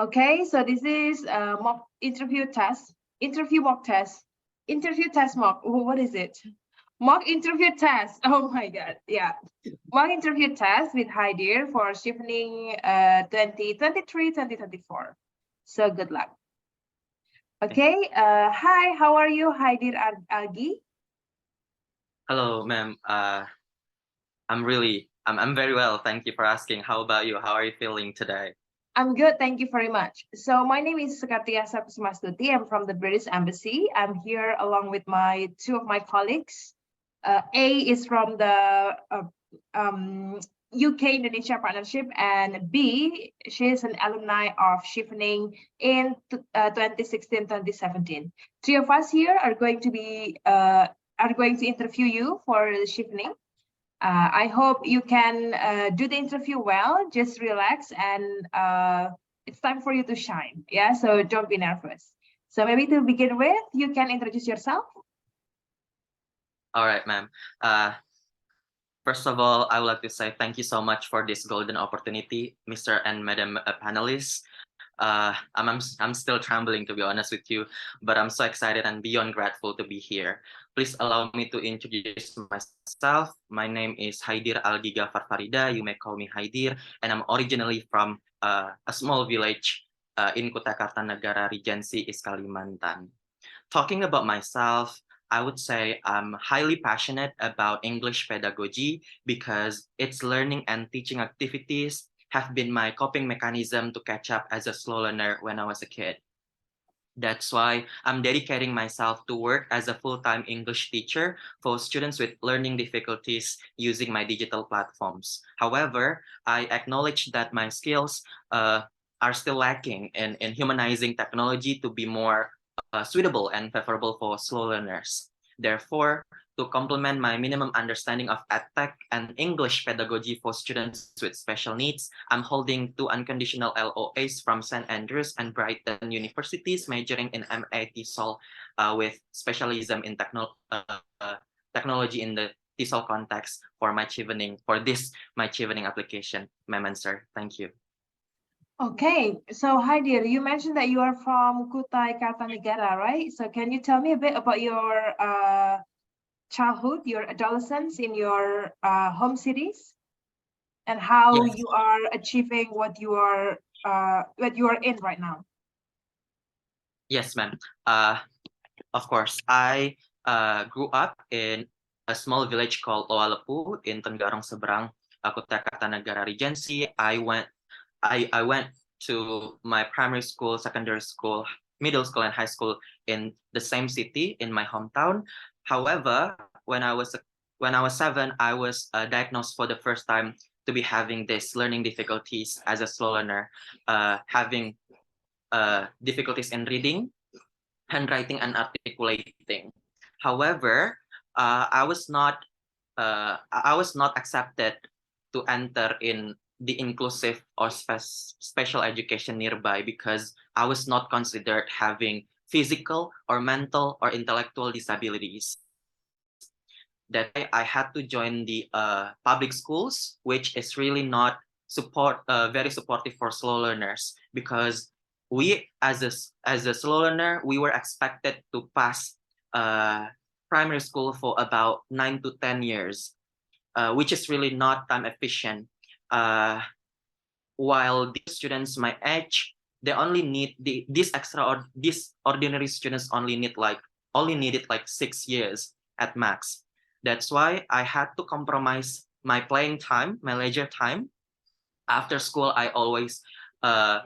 Okay, so this is mock interview test, mock test, mock. What is it? Mock interview test. Oh my God, yeah. Mock interview test with Haidir for Chevening 2023-2024. So good luck. Okay, hi, how are you, Haidir Algi? Hello, ma'am. I'm very well. Thank you for asking. How about you? How are you feeling today? I'm good, thank you very much. So my name is Sukartiasa Kusmastuti. I'm from the British Embassy. I'm here along with two of my colleagues. A is from the UK Indonesia Partnership, and B, she is an alumni of Chevening in 2016-2017. Three of us here are going to interview you for the Chevening. I hope you can do the interview well. Just relax, and it's time for you to shine. Yeah, so don't be nervous. So maybe to begin with, you can introduce yourself. All right, ma'am. First of all, I would like to say thank you so much for this golden opportunity, Mr. and Madam panelists. I'm still trembling, to be honest with you, but I'm so excited and beyond grateful to be here. Please allow me to introduce myself. My name is Haidir Algi Gafar Farida. You may call me Haidir, and I'm originally from a small village in Kutai Kartanegara, Regency, East Kalimantan. Talking about myself, I would say I'm highly passionate about English pedagogy because its learning and teaching activities have been my coping mechanism to catch up as a slow learner when I was a kid. That's why I'm dedicating myself to work as a full-time English teacher for students with learning difficulties using my digital platforms. However, I acknowledge that my skills are still lacking in humanizing technology to be more suitable and favorable for slow learners. Therefore, to complement my minimum understanding of EdTech and English pedagogy for students with special needs, I'm holding 2 unconditional LOAs from St. Andrews and Brighton Universities, majoring in MA TESOL with specialism in technology in the TESOL context for my Chevening application, ma'am and sir. Thank you. Okay, so Haidir, you mentioned that you are from Kutai Kartanegara, right? So can you tell me a bit about your childhood, your adolescence in your home cities, and how Yes. you are achieving what you are in right now? Yes, ma'am. Of course, I grew up in a small village called Oalepu in Tenggarong Seberang, Kutai Kartanegara Regency. I went to my primary school, secondary school, middle school, and high school in the same city in my hometown. However, when I was 7, I was diagnosed for the first time to be having this learning difficulties as a slow learner, having difficulties in reading, handwriting, and articulating. However, I was not accepted to enter in the inclusive or special education nearby because I was not considered having physical or mental or intellectual disabilities. That I had to join the public schools, which is really not very supportive for slow learners, because we as a slow learner, we were expected to pass primary school for about 9 to 10 years, which is really not time efficient. While these students my age, they only need these ordinary students only needed like 6 years at max. That's why I had to compromise my playing time, my leisure time. After school, I always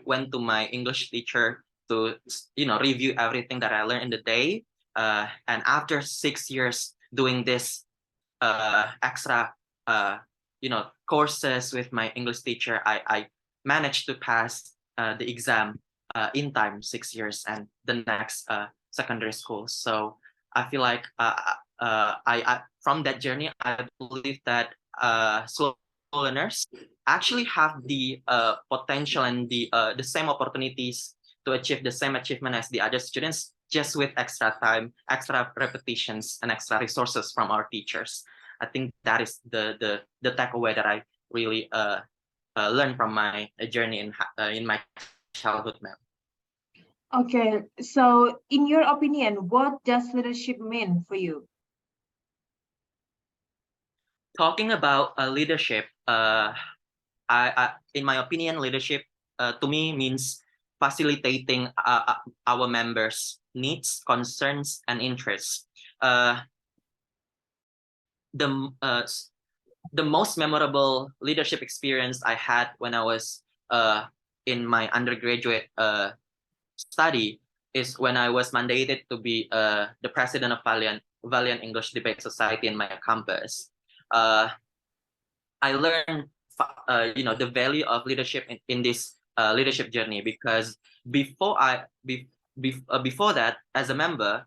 went to my English teacher to review everything that I learned in the day. And after 6 years doing this extra courses with my English teacher, I managed to pass the exam in time, 6 years, and the next secondary school. So I feel like I from that journey, I believe that slow learners actually have the potential and the same opportunities to achieve the same achievement as the other students, just with extra time, extra repetitions, and extra resources from our teachers. I think that is the takeaway that I really learned from my journey in my childhood. childhood, ma'am. Okay, so in your opinion, what does leadership mean for you? Talking about leadership, in my opinion, leadership to me means facilitating our members' needs, concerns, and interests. The uh, the most memorable leadership experience I had when I was in my undergraduate study is when I was mandated to be the president of Valiant English Debate Society in my campus. I learned, the value of leadership in this leadership journey, because before that, as a member,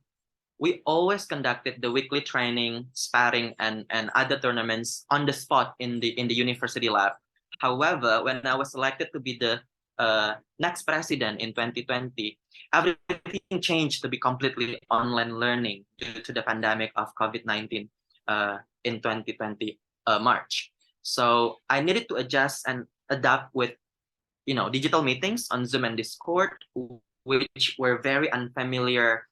we always conducted the weekly training, sparring, and other tournaments on the spot in the university lab. However, when I was selected to be the next president in 2020, everything changed to be completely online learning due to the pandemic of COVID-19 in 2020 March. So I needed to adjust and adapt with digital meetings on Zoom and Discord, which were very unfamiliar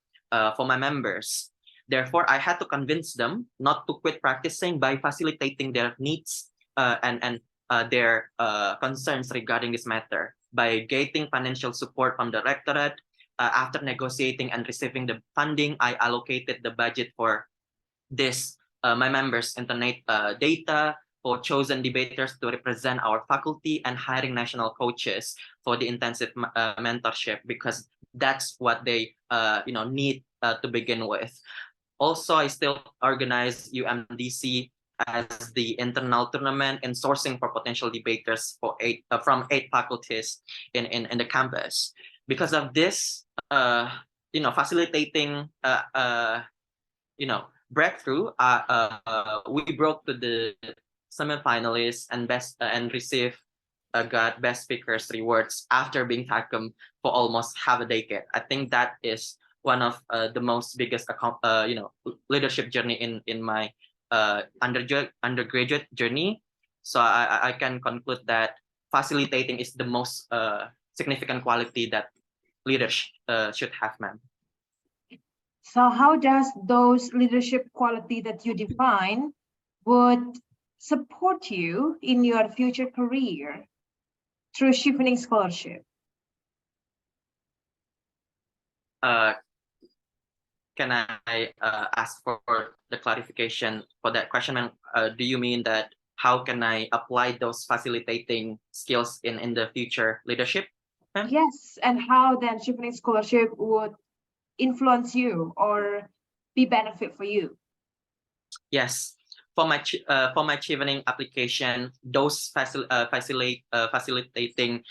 for my members. Therefore, I had to convince them not to quit practicing by facilitating their needs and their concerns regarding this matter by getting financial support from the rectorate. After negotiating and receiving the funding, I allocated the budget for this my members' internet data, for chosen debaters to represent our faculty, and hiring national coaches for the intensive mentorship, because that's what they need to begin with. Also, I still organize UMDC as the internal tournament and sourcing for potential debaters from 8 faculties in the campus. Because of this, facilitating breakthrough, we broke to the semifinalists and received got best speakers rewards after being TACM for almost half a decade. I think that is one of the most biggest leadership journey in my undergraduate journey. So I can conclude that facilitating is the most significant quality that leaders should have, ma'am. So how does those leadership quality that you define would support you in your future career through Chevening Scholarship? Can I ask for the clarification for that question? Do you mean that how can I apply those facilitating skills in the future leadership? Yes, and how then Chevening Scholarship would influence you or be benefit for you? Yes, for my Chevening application, those facilitating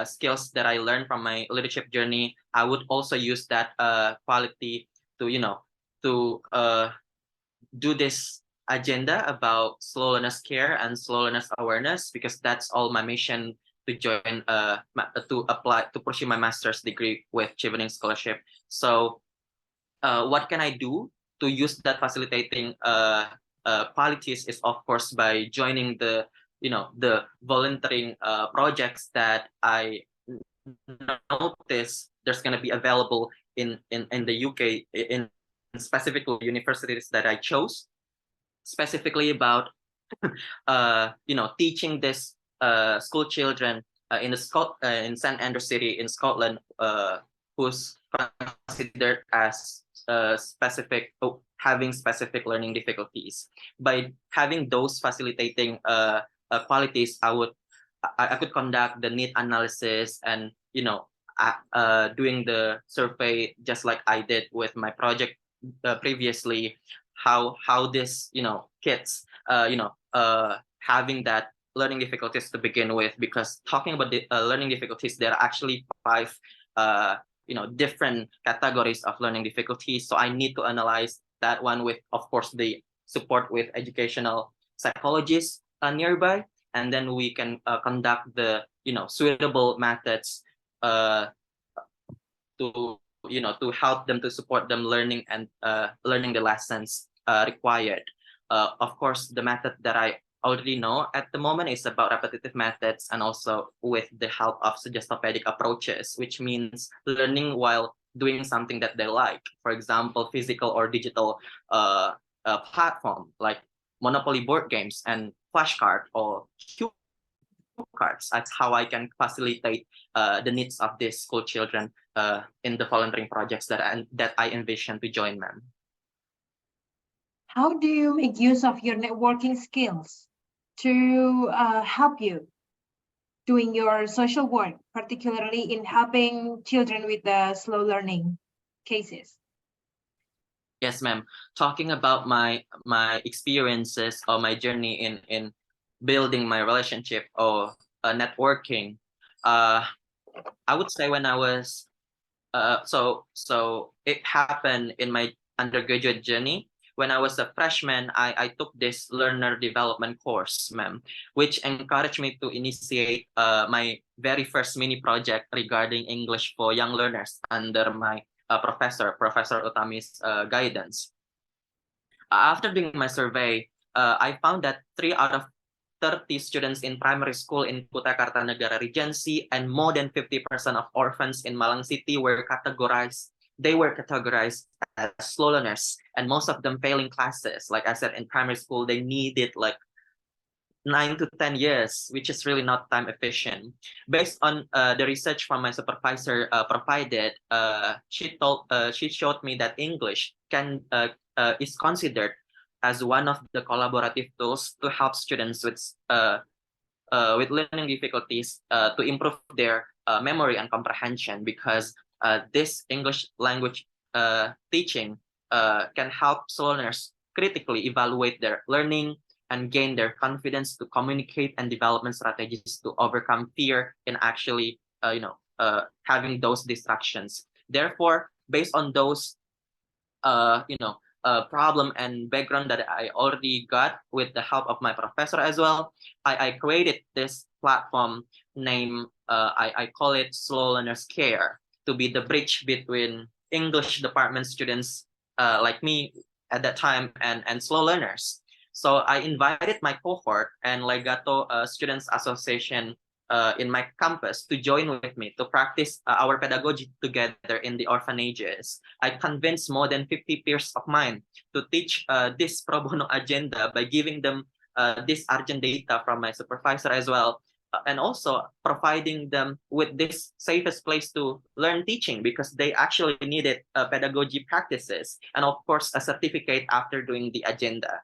skills that I learned from my leadership journey, I would also use that quality to do this agenda about slow learners care and slow learners awareness, because that's all my mission to join to apply to pursue my master's degree with Chevening Scholarship. So what can I do to use that facilitating qualities is, of course, by joining the volunteering projects that I notice there's going to be available in the UK, in specific universities that I chose, specifically about teaching this school children in St Andrews City in Scotland, who's considered as having specific learning difficulties. By having those facilitating qualities, I could conduct the need analysis and doing the survey, just like I did with my project previously, how this kids having that learning difficulties to begin with. Because talking about the learning difficulties, there are actually 5 different categories of learning difficulties. So I need to analyze that one with, of course, the support with educational psychologists nearby, and then we can conduct the suitable methods to help them, to support them learning and learning the lessons required. Of course, the method that I already know at the moment is about repetitive methods and also with the help of suggestopedic approaches, which means learning while doing something that they like. For example, physical or digital platform like Monopoly board games and flashcard or cue cards. That's how I can facilitate the needs of these school children in the volunteering projects that I envision to join, ma'am. How do you make use of your networking skills to help you doing your social work, particularly in helping children with the slow learning cases? Yes, ma'am. Talking about my experiences or my journey in building my relationship or networking, I would say when I was so it happened in my undergraduate journey. When I was a freshman, I took this learner development course, ma'am, which encouraged me to initiate my very first mini project regarding English for young learners under my Professor Utami's guidance. After doing my survey, I found that 3 out of 30 students in primary school in Kutai Kartanegara Regency and more than 50% of orphans in Malang City were categorized as slow learners, and most of them failing classes. Like I said, in primary school, they needed like 9 to 10 years, which is really not time efficient. Based on the research from my supervisor provided, she showed me that English is considered as one of the collaborative tools to help students with learning difficulties to improve their memory and comprehension, because this English language teaching can help learners critically evaluate their learning and gain their confidence to communicate and development strategies to overcome fear in actually having those distractions. Therefore, based on those problem and background that I already got with the help of my professor as well, I created this platform named I call it Slow Learners Care, to be the bridge between English department students like me at that time and slow learners. So I invited my cohort and Legato Students Association in my campus to join with me to practice our pedagogy together in the orphanages. I convinced more than 50 peers of mine to teach this pro bono agenda by giving them this urgent data from my supervisor as well, and also providing them with this safest place to learn teaching, because they actually needed pedagogy practices and of course a certificate after doing the agenda.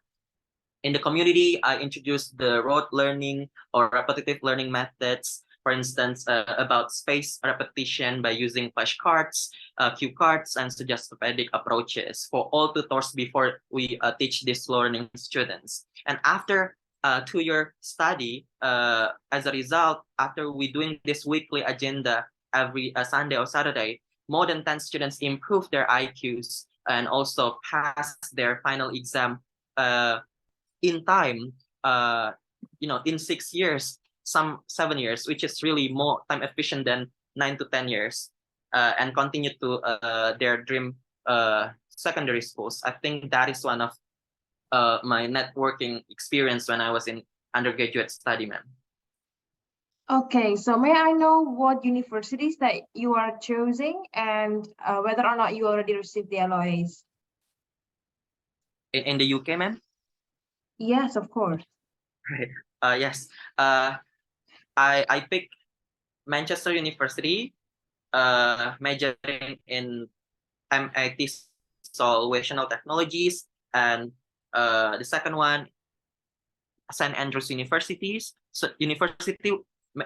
In the community, I introduced the rote learning or repetitive learning methods, for instance, about spaced repetition by using flashcards, cue cards, and suggestopedic approaches for all tutors before we teach these learning students. And after a 2-year study, as a result, after we doing this weekly agenda every Sunday or Saturday, more than 10 students improved their IQs and also passed their final exam in time, in 6 years, some 7 years, which is really more time efficient than 9 to 10 years, and continue to their dream secondary schools. I think that is one of my networking experience when I was in undergraduate study, ma'am. Okay, so may I know what universities that you are choosing and whether or not you already received the LOAs? In the UK, ma'am? Yes, of course. Right. Yes. I picked Manchester University, majoring in MIT Solvational Technologies, and the second one, St. Andrews University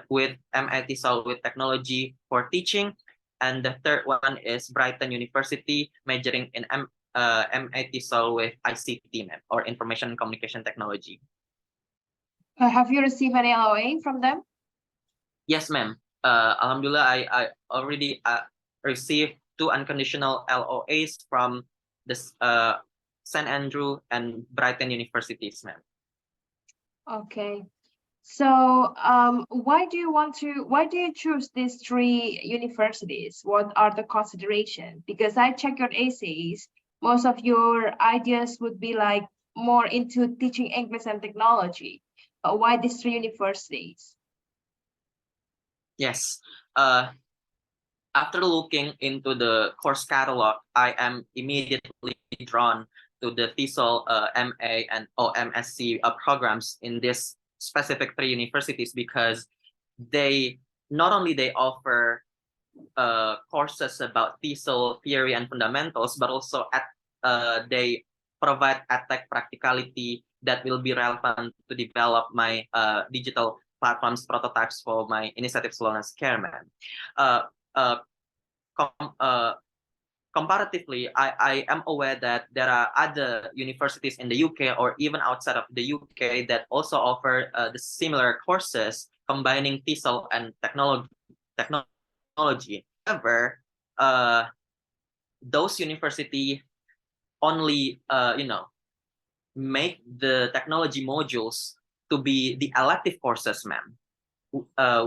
with MIT Sol with Technology for teaching, and the third one is Brighton University, majoring in MIT Sol with ICT, or Information and Communication Technology. Have you received any LOA from them? Yes, ma'am. Alhamdulillah, I already received 2 unconditional LOAs from this St. Andrew and Brighton universities, ma'am. Okay. So why do you choose these 3 universities? What are the considerations? Because I check your essays, most of your ideas would be like more into teaching English and technology. Why these three universities? Yes. After looking into the course catalog, I am immediately drawn to the TESOL MA and MSc programs in this specific three universities because they not only they offer courses about TESOL theory and fundamentals, but also they provide edtech practicality that will be relevant to develop my digital platforms prototypes for my initiative Slowness Care, man. Uh, uh, Comparatively, I am aware that there are other universities in the UK or even outside of the UK that also offer the similar courses combining TESOL and technology. However, those universities only make the technology modules to be the elective courses, ma'am.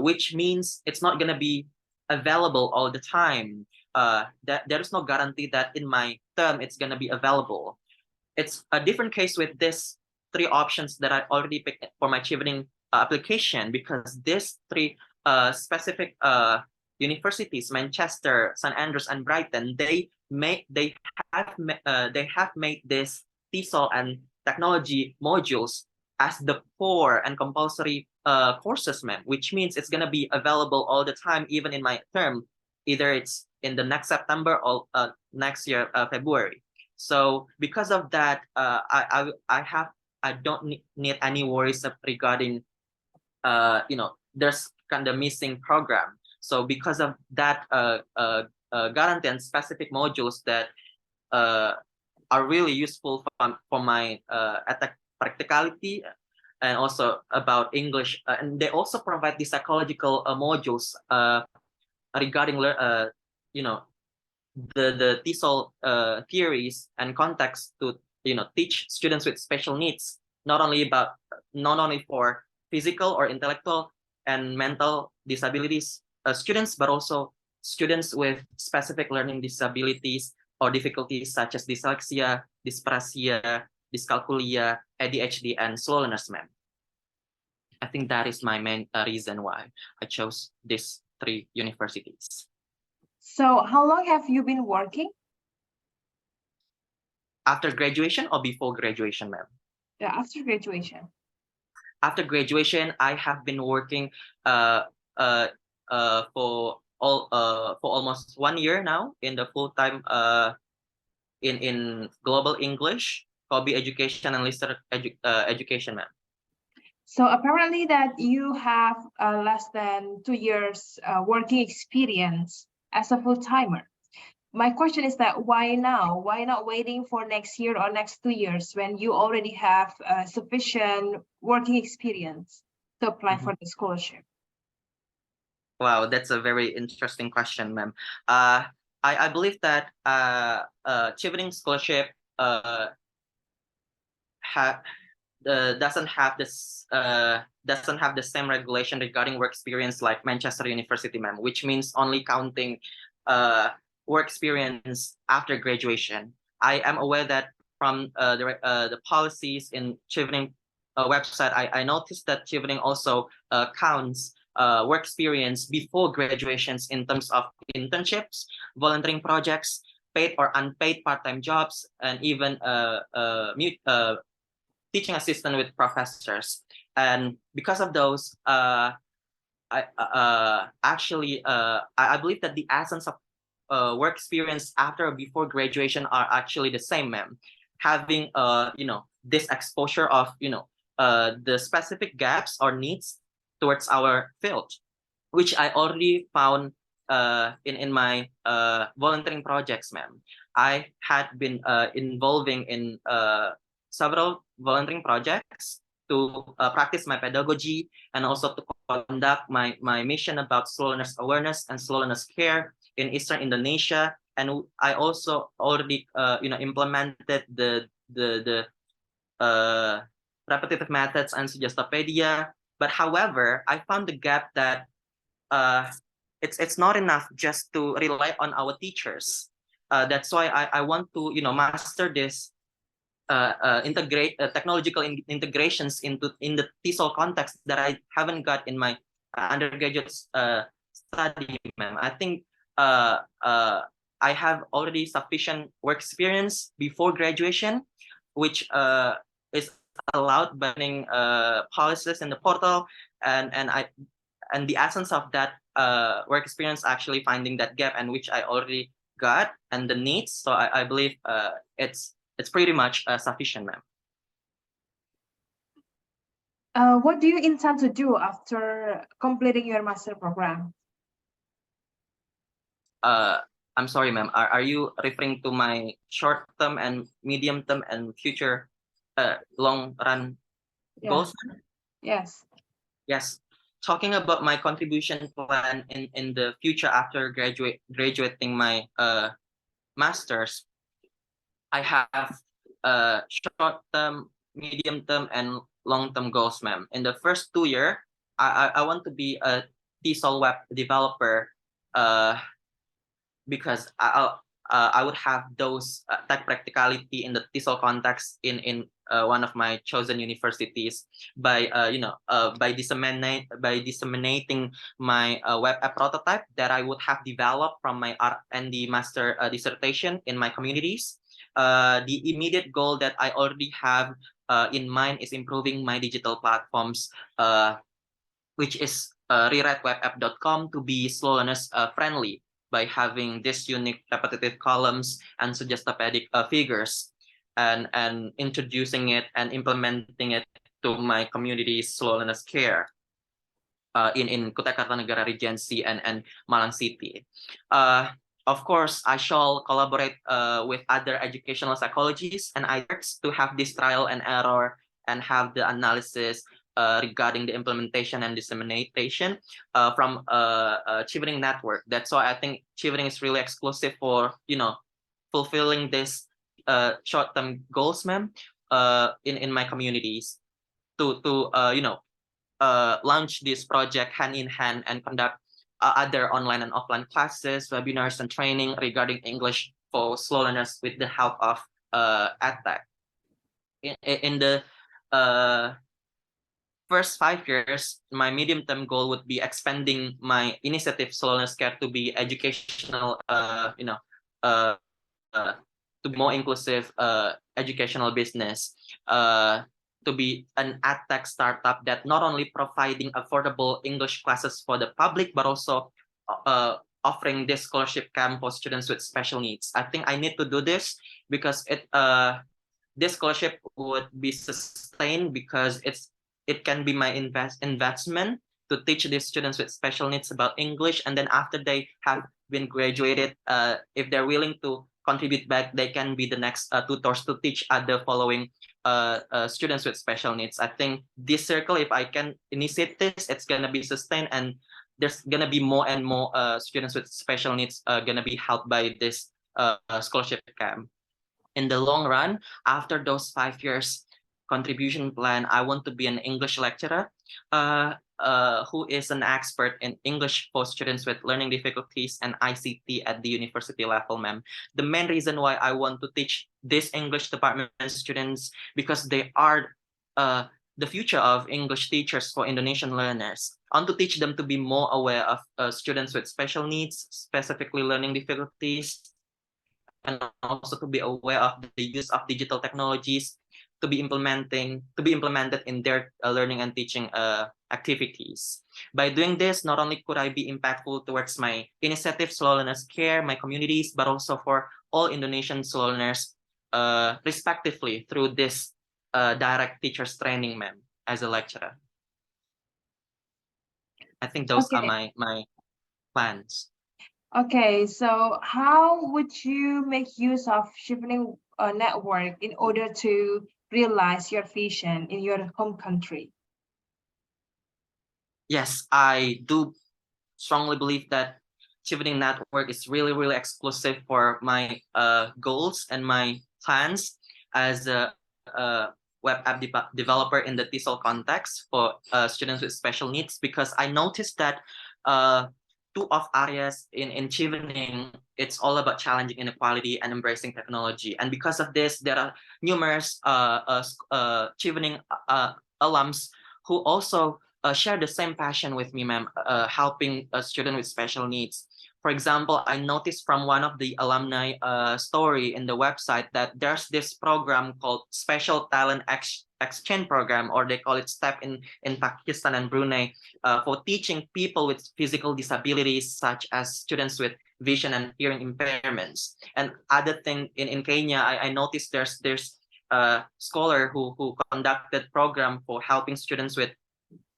Which means it's not going to be available all the time. That there is no guarantee that in my term it's going to be available. It's a different case with this three options that I already picked for my Chevening application, because these three specific universities, Manchester, St Andrews, and Brighton, they have made this TESOL and technology modules as the core and compulsory courses, ma'am, which means it's going to be available all the time, even in my term, either it's in the next September or next year, February. So because of that, I don't need any worries regarding there's kind of missing program. So because of that guarantee and specific modules that are really useful for my edtech practicality and also about English, and they also provide the psychological modules regarding the TESOL theories and context to teach students with special needs, not only for physical or intellectual and mental disabilities students, but also students with specific learning disabilities or difficulties such as dyslexia, dyspraxia, dyscalculia, ADHD, and slow learners, ma'am. I think that is my main reason why I chose these three universities. So how long have you been working? After graduation or before graduation, ma'am? Yeah, after graduation. After graduation, I have been working for almost 1 year now in the full-time in global English, hobby education, and listener education, ma'am. So apparently that you have less than 2 years working experience as a full-timer. My question is that why now? Why not waiting for next year or next 2 years when you already have sufficient working experience to apply for the scholarship? Wow, that's a very interesting question, ma'am. I believe that Chevening scholarship doesn't have the same regulation regarding work experience like Manchester University, ma'am, which means only counting work experience after graduation. I am aware that from the policies in Chevening website, I noticed that Chevening also counts work experience before graduations in terms of internships, volunteering projects, paid or unpaid part-time jobs, and even teaching assistant with professors. And because of those, I believe that the essence of work experience after or before graduation are actually the same, ma'am. Having this exposure of the specific gaps or needs towards our field, which I already found in my volunteering projects, ma'am. I had been involving in several volunteering projects to practice my pedagogy and also to conduct my mission about slow learners awareness and slow learners care in Eastern Indonesia. And I also already implemented the repetitive methods and Suggestopedia. But however, I found the gap that it's not enough just to rely on our teachers. That's why I want to master this technological integrations in the TESOL context that I haven't got in my undergraduate study, ma'am. I think I have already sufficient work experience before graduation, which is allowed by policies in the portal, and the essence of that work experience actually finding that gap, and which I already got, and the needs. So I believe it's pretty much sufficient, ma'am. What do you intend to do after completing your master program? I'm sorry, ma'am. Are you referring to my short term and medium term and future long run goals? Yes. Yes. Talking about my contribution plan in the future after graduating my master's, I have short term, medium term, and long term goals, ma'am. In the first 2 year, I want to be a TESOL web developer, because I would have those tech practicality in the TESOL context in one of my chosen universities by by disseminating my web app prototype that I would have developed from my R&D master dissertation in my communities. The immediate goal that I already have in mind is improving my digital platforms, which is rewritewebapp.com, to be slow learners friendly by having this unique repetitive columns and suggestopedic figures, and introducing it and implementing it to my community's slow learners care in Kutai Kartanegara Regency and Malang City. Of course, I shall collaborate with other educational psychologists and experts to have this trial and error and have the analysis regarding the implementation and dissemination from Chevening network. That's why I think Chevening is really exclusive for fulfilling this short-term goals, ma'am, in my communities to launch this project hand in hand and conduct other online and offline classes, webinars, and training regarding English for slow learners with the help of EdTech. In the first 5 years, my medium-term goal would be expanding my initiative Slow Learners Care to be educational, to be more inclusive educational business, to be an EdTech startup that not only providing affordable English classes for the public, but also offering this scholarship camp for students with special needs. I think I need to do this because this scholarship would be sustained because it can be my investment to teach these students with special needs about English, and then after they have been graduated, if they're willing to contribute back, they can be the next tutors to teach other following students with special needs. I think this circle, if I can initiate this, it's gonna be sustained, and there's gonna be more and more students with special needs gonna be helped by this scholarship camp. In the long run, after those 5 years contribution plan, I want to be an English lecturer who is an expert in English for students with learning difficulties and ICT at the university level, ma'am. The main reason why I want to teach this English department students because they are the future of English teachers for Indonesian learners. I want to teach them to be more aware of students with special needs, specifically learning difficulties, and also to be aware of the use of digital technologies to be implemented in their learning and teaching activities. By doing this, not only could I be impactful towards my initiative Slow Learners Care, my communities, but also for all Indonesian slow learners, respectively, through this direct teachers training, ma'am, as a lecturer. I think those are my plans. Okay, so how would you make use of Chevening network in order to realize your vision in your home country? Yes, I do strongly believe that Chevening network is really, really exclusive for my goals and my plans as a web app developer in the TESOL context for students with special needs, because I noticed that two of areas in Chevening, it's all about challenging inequality and embracing technology. And because of this, there are numerous Chevening alums who also share the same passion with me, ma'am, helping a student with special needs. For example, I noticed from one of the alumni story in the website that there's this program called Special Talent Exchange Program, or they call it STEP in Pakistan and Brunei, for teaching people with physical disabilities, such as students with vision and hearing impairments. And other thing in Kenya, I noticed there's a scholar who conducted program for helping students with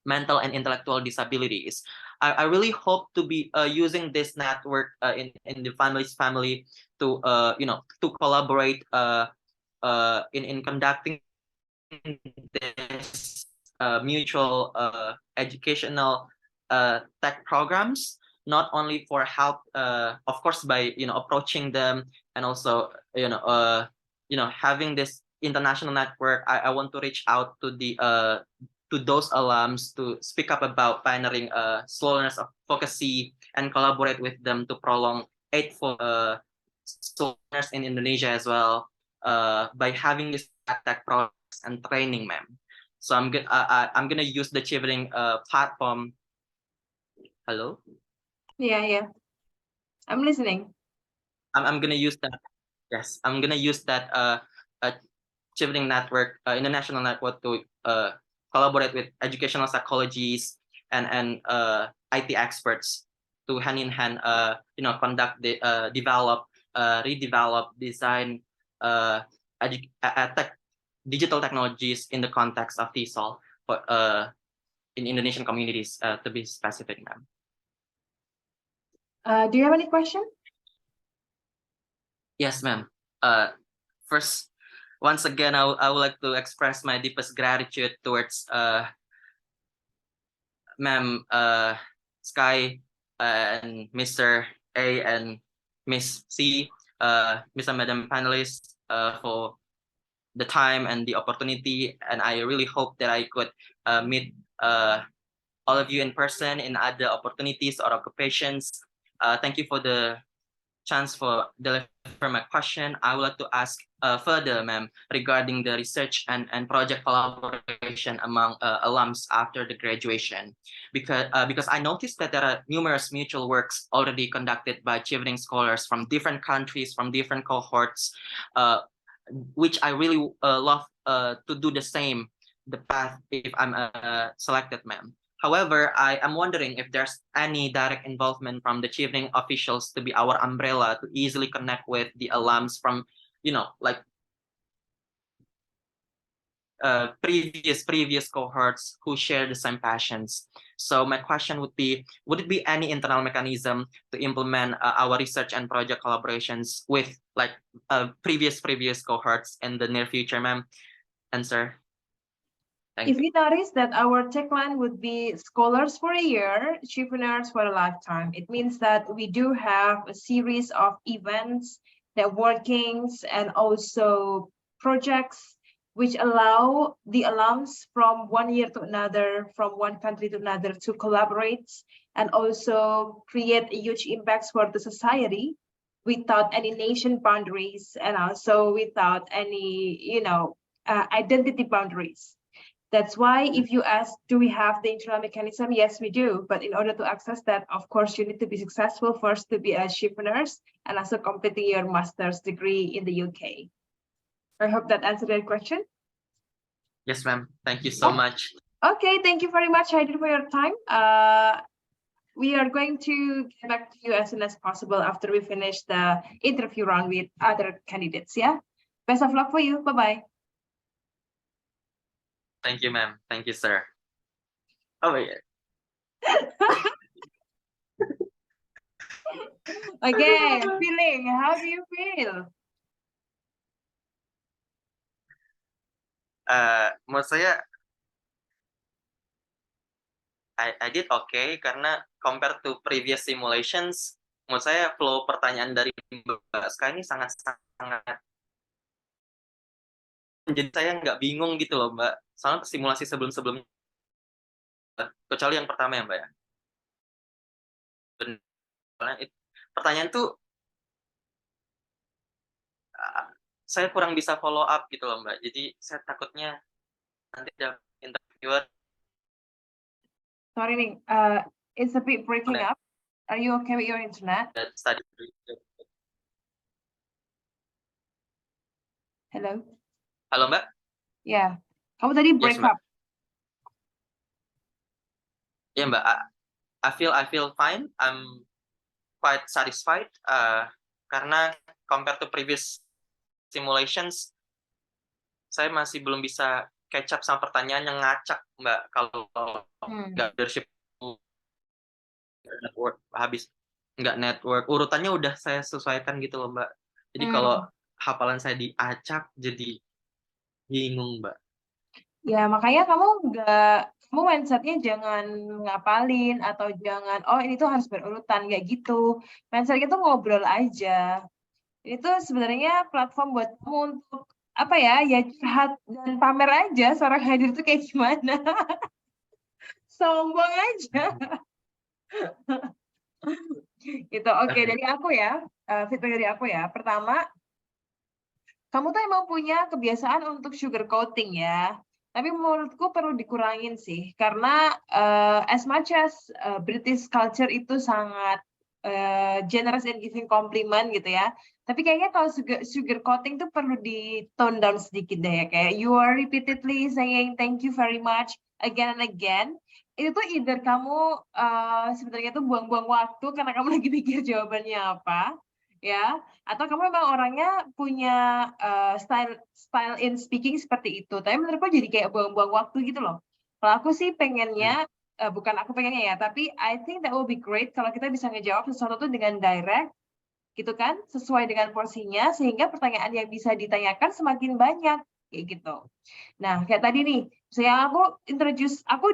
mental and intellectual disabilities. I really hope to be using this network in the family's family to to collaborate in conducting this mutual educational tech programs, not only for help, of course, by approaching them, and also having this international network. I want to reach out to the to those alums to speak up about pioneering slowness of advocacy and collaborate with them to prolong aid for slowness in Indonesia as well, by having this tech programs and training, ma'am. So I'm gonna use the Chevening platform. Hello. Yeah. I'm listening. I'm gonna use that. Yes, I'm gonna use that Chevening network, international network, to collaborate with educational psychologists and IT experts to hand in hand, conduct the develop, redevelop, design digital technologies in the context of TESOL for in Indonesian communities, to be specific, ma'am. Do you have any question? Yes, ma'am. First, once again, I would like to express my deepest gratitude towards ma'am Sky and Mr. A and Miss C, Mr. Madam panelists, for the time and the opportunity. And I really hope that I could meet all of you in person in other opportunities or occupations. Thank you for the chance for deliver my question. I would like to ask further, ma'am, regarding the research and project collaboration among alums after the graduation, because I noticed that there are numerous mutual works already conducted by Chevening scholars from different countries, from different cohorts, which I really love to do the same, the path, if I'm selected, ma'am. However, I am wondering if there's any direct involvement from the Chevening officials to be our umbrella to easily connect with the alums from, like previous cohorts who share the same passions. So my question would be, would it be any internal mechanism to implement our research and project collaborations with like previous cohorts in the near future, ma'am and sir? If you notice that our tagline would be scholars for a year, Cheveners for a lifetime, it means that we do have a series of events, networkings, and also projects which allow the alums from one year to another, from one country to another, to collaborate and also create a huge impacts for the society without any nation boundaries and also without any, identity boundaries. That's why if you ask, do we have the internal mechanism? Yes, we do. But in order to access that, of course, you need to be successful first to be a Cheveners and also completing your master's degree in the UK. I hope that answered your question. Yes, ma'am. Thank you so much. Okay, thank you very much, Heidi, for your time. We are going to get back to you as soon as possible after we finish the interview round with other candidates, yeah? Best of luck for you. Bye-bye. Thank you, ma'am. Thank you, sir. Oh, yeah. Okay, feeling. How do you feel? Menurut saya, I did okay karena compared to previous simulations, menurut saya flow pertanyaan dari Mbak Ska ini sangat jadi saya nggak bingung gitu loh, Mbak. Soalnya simulasi sebelum-sebelumnya, kecuali yang pertama ya, Mbak ya. Pertanyaan tuh saya kurang bisa follow up gitu loh Mbak. Jadi saya takutnya nanti ada interviewer Sorry nih, it's a bit breaking up. Are you okay with your internet? dan study. Hello? Halo Mbak? Ya, kamu tadi Yes break Mbak. up. Ya Mbak, I feel fine. I'm quite satisfied karena compared to previous simulations, saya masih belum bisa catch up sama pertanyaan yang ngacak Mbak. Kalau Hmm. nggak leadership network habis nggak network urutannya udah saya sesuaikan gitu loh Mbak. Jadi kalau hafalan saya diacak jadi bingung Mbak. Ya, makanya kamu mindsetnya jangan ngapalin atau jangan, oh ini tuh harus berurutan, kayak gitu. Mindsetnya tuh ngobrol aja. Itu sebenarnya platform buat kamu untuk, apa ya curhat dan pamer aja seorang hadir tuh kayak gimana. Sombong aja. Gitu, oke, dari aku ya, feedback dari aku ya. Pertama, kamu tuh emang punya kebiasaan untuk sugar coating ya. Tapi menurutku perlu dikurangin sih, karena as much as British culture itu sangat generous in giving compliment gitu ya. Tapi kayaknya kalau sugar coating tuh perlu di tone down sedikit deh ya. Kayak you are repeatedly saying thank you very much again and again. Itu tuh either kamu sebenarnya tuh buang-buang waktu karena kamu lagi pikir jawabannya apa, ya, atau kamu memang orangnya punya style in speaking seperti itu. Tapi menurutku jadi kayak buang-buang waktu gitu loh. Kalau aku sih pengennya, bukan aku pengennya ya, tapi I think that will be great kalau kita bisa ngejawab sesuatu tuh dengan direct, gitu kan, sesuai dengan porsinya, sehingga pertanyaan yang bisa ditanyakan semakin banyak, kayak gitu. Nah, kayak tadi nih, saya aku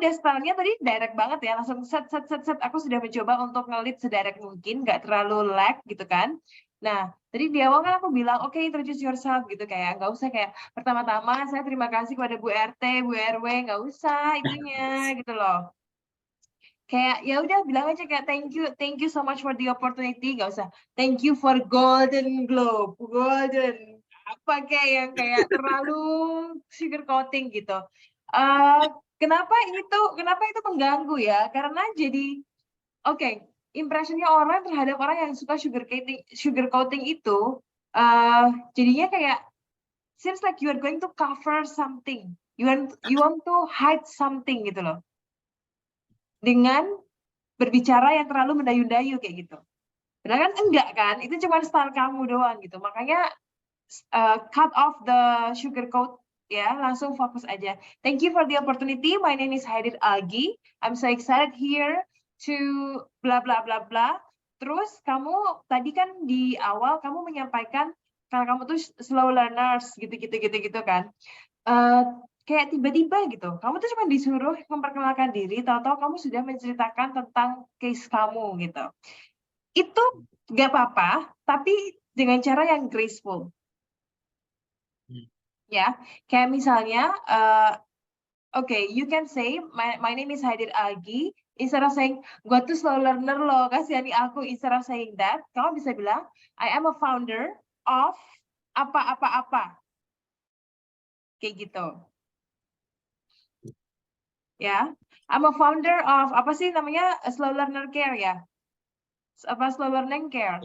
udah stylenya tadi direct banget ya, langsung set, aku sudah mencoba untuk ngelit sedirect mungkin, nggak terlalu lag gitu kan. Nah, tadi di awal kan aku bilang, oke, introduce yourself gitu, kayak nggak usah kayak pertama-tama saya terima kasih kepada Bu RT, Bu RW, nggak usah itunya gitu loh. Kayak ya udah bilang aja kayak thank you so much for the opportunity, nggak usah thank you for golden globe, golden apa kayak yang kayak terlalu sugar coating gitu. Kenapa itu mengganggu ya? Karena jadi oke, impressionnya orang terhadap orang yang suka sugar coating itu jadinya kayak seems like you are going to cover something, you want to hide something gitu loh, dengan berbicara yang terlalu mendayu-dayu kayak gitu. Padahal kan enggak kan, itu cuma style kamu doang gitu. Makanya cut off the sugar coat ya, langsung fokus aja. Thank you for the opportunity. My name is Haidir Algi. I'm so excited here to bla bla bla bla. Terus kamu tadi kan di awal kamu menyampaikan kalau kamu tuh slow learners gitu kan. Kayak tiba-tiba gitu, kamu tuh cuma disuruh memperkenalkan diri, tahu-tahu kamu sudah menceritakan tentang case kamu gitu. Itu nggak apa-apa, tapi dengan cara yang graceful. Ya, kayak misalnya, okay, you can say, my name is Haidir Algi, instead of saying, gue tuh slow learner loh, kasihani aku, instead of saying that, kamu bisa bilang, I am a founder of apa-apa-apa. Kayak gitu. Ya, I'm a founder of apa sih namanya Slow Learner Care ya, apa Slow Learning Care.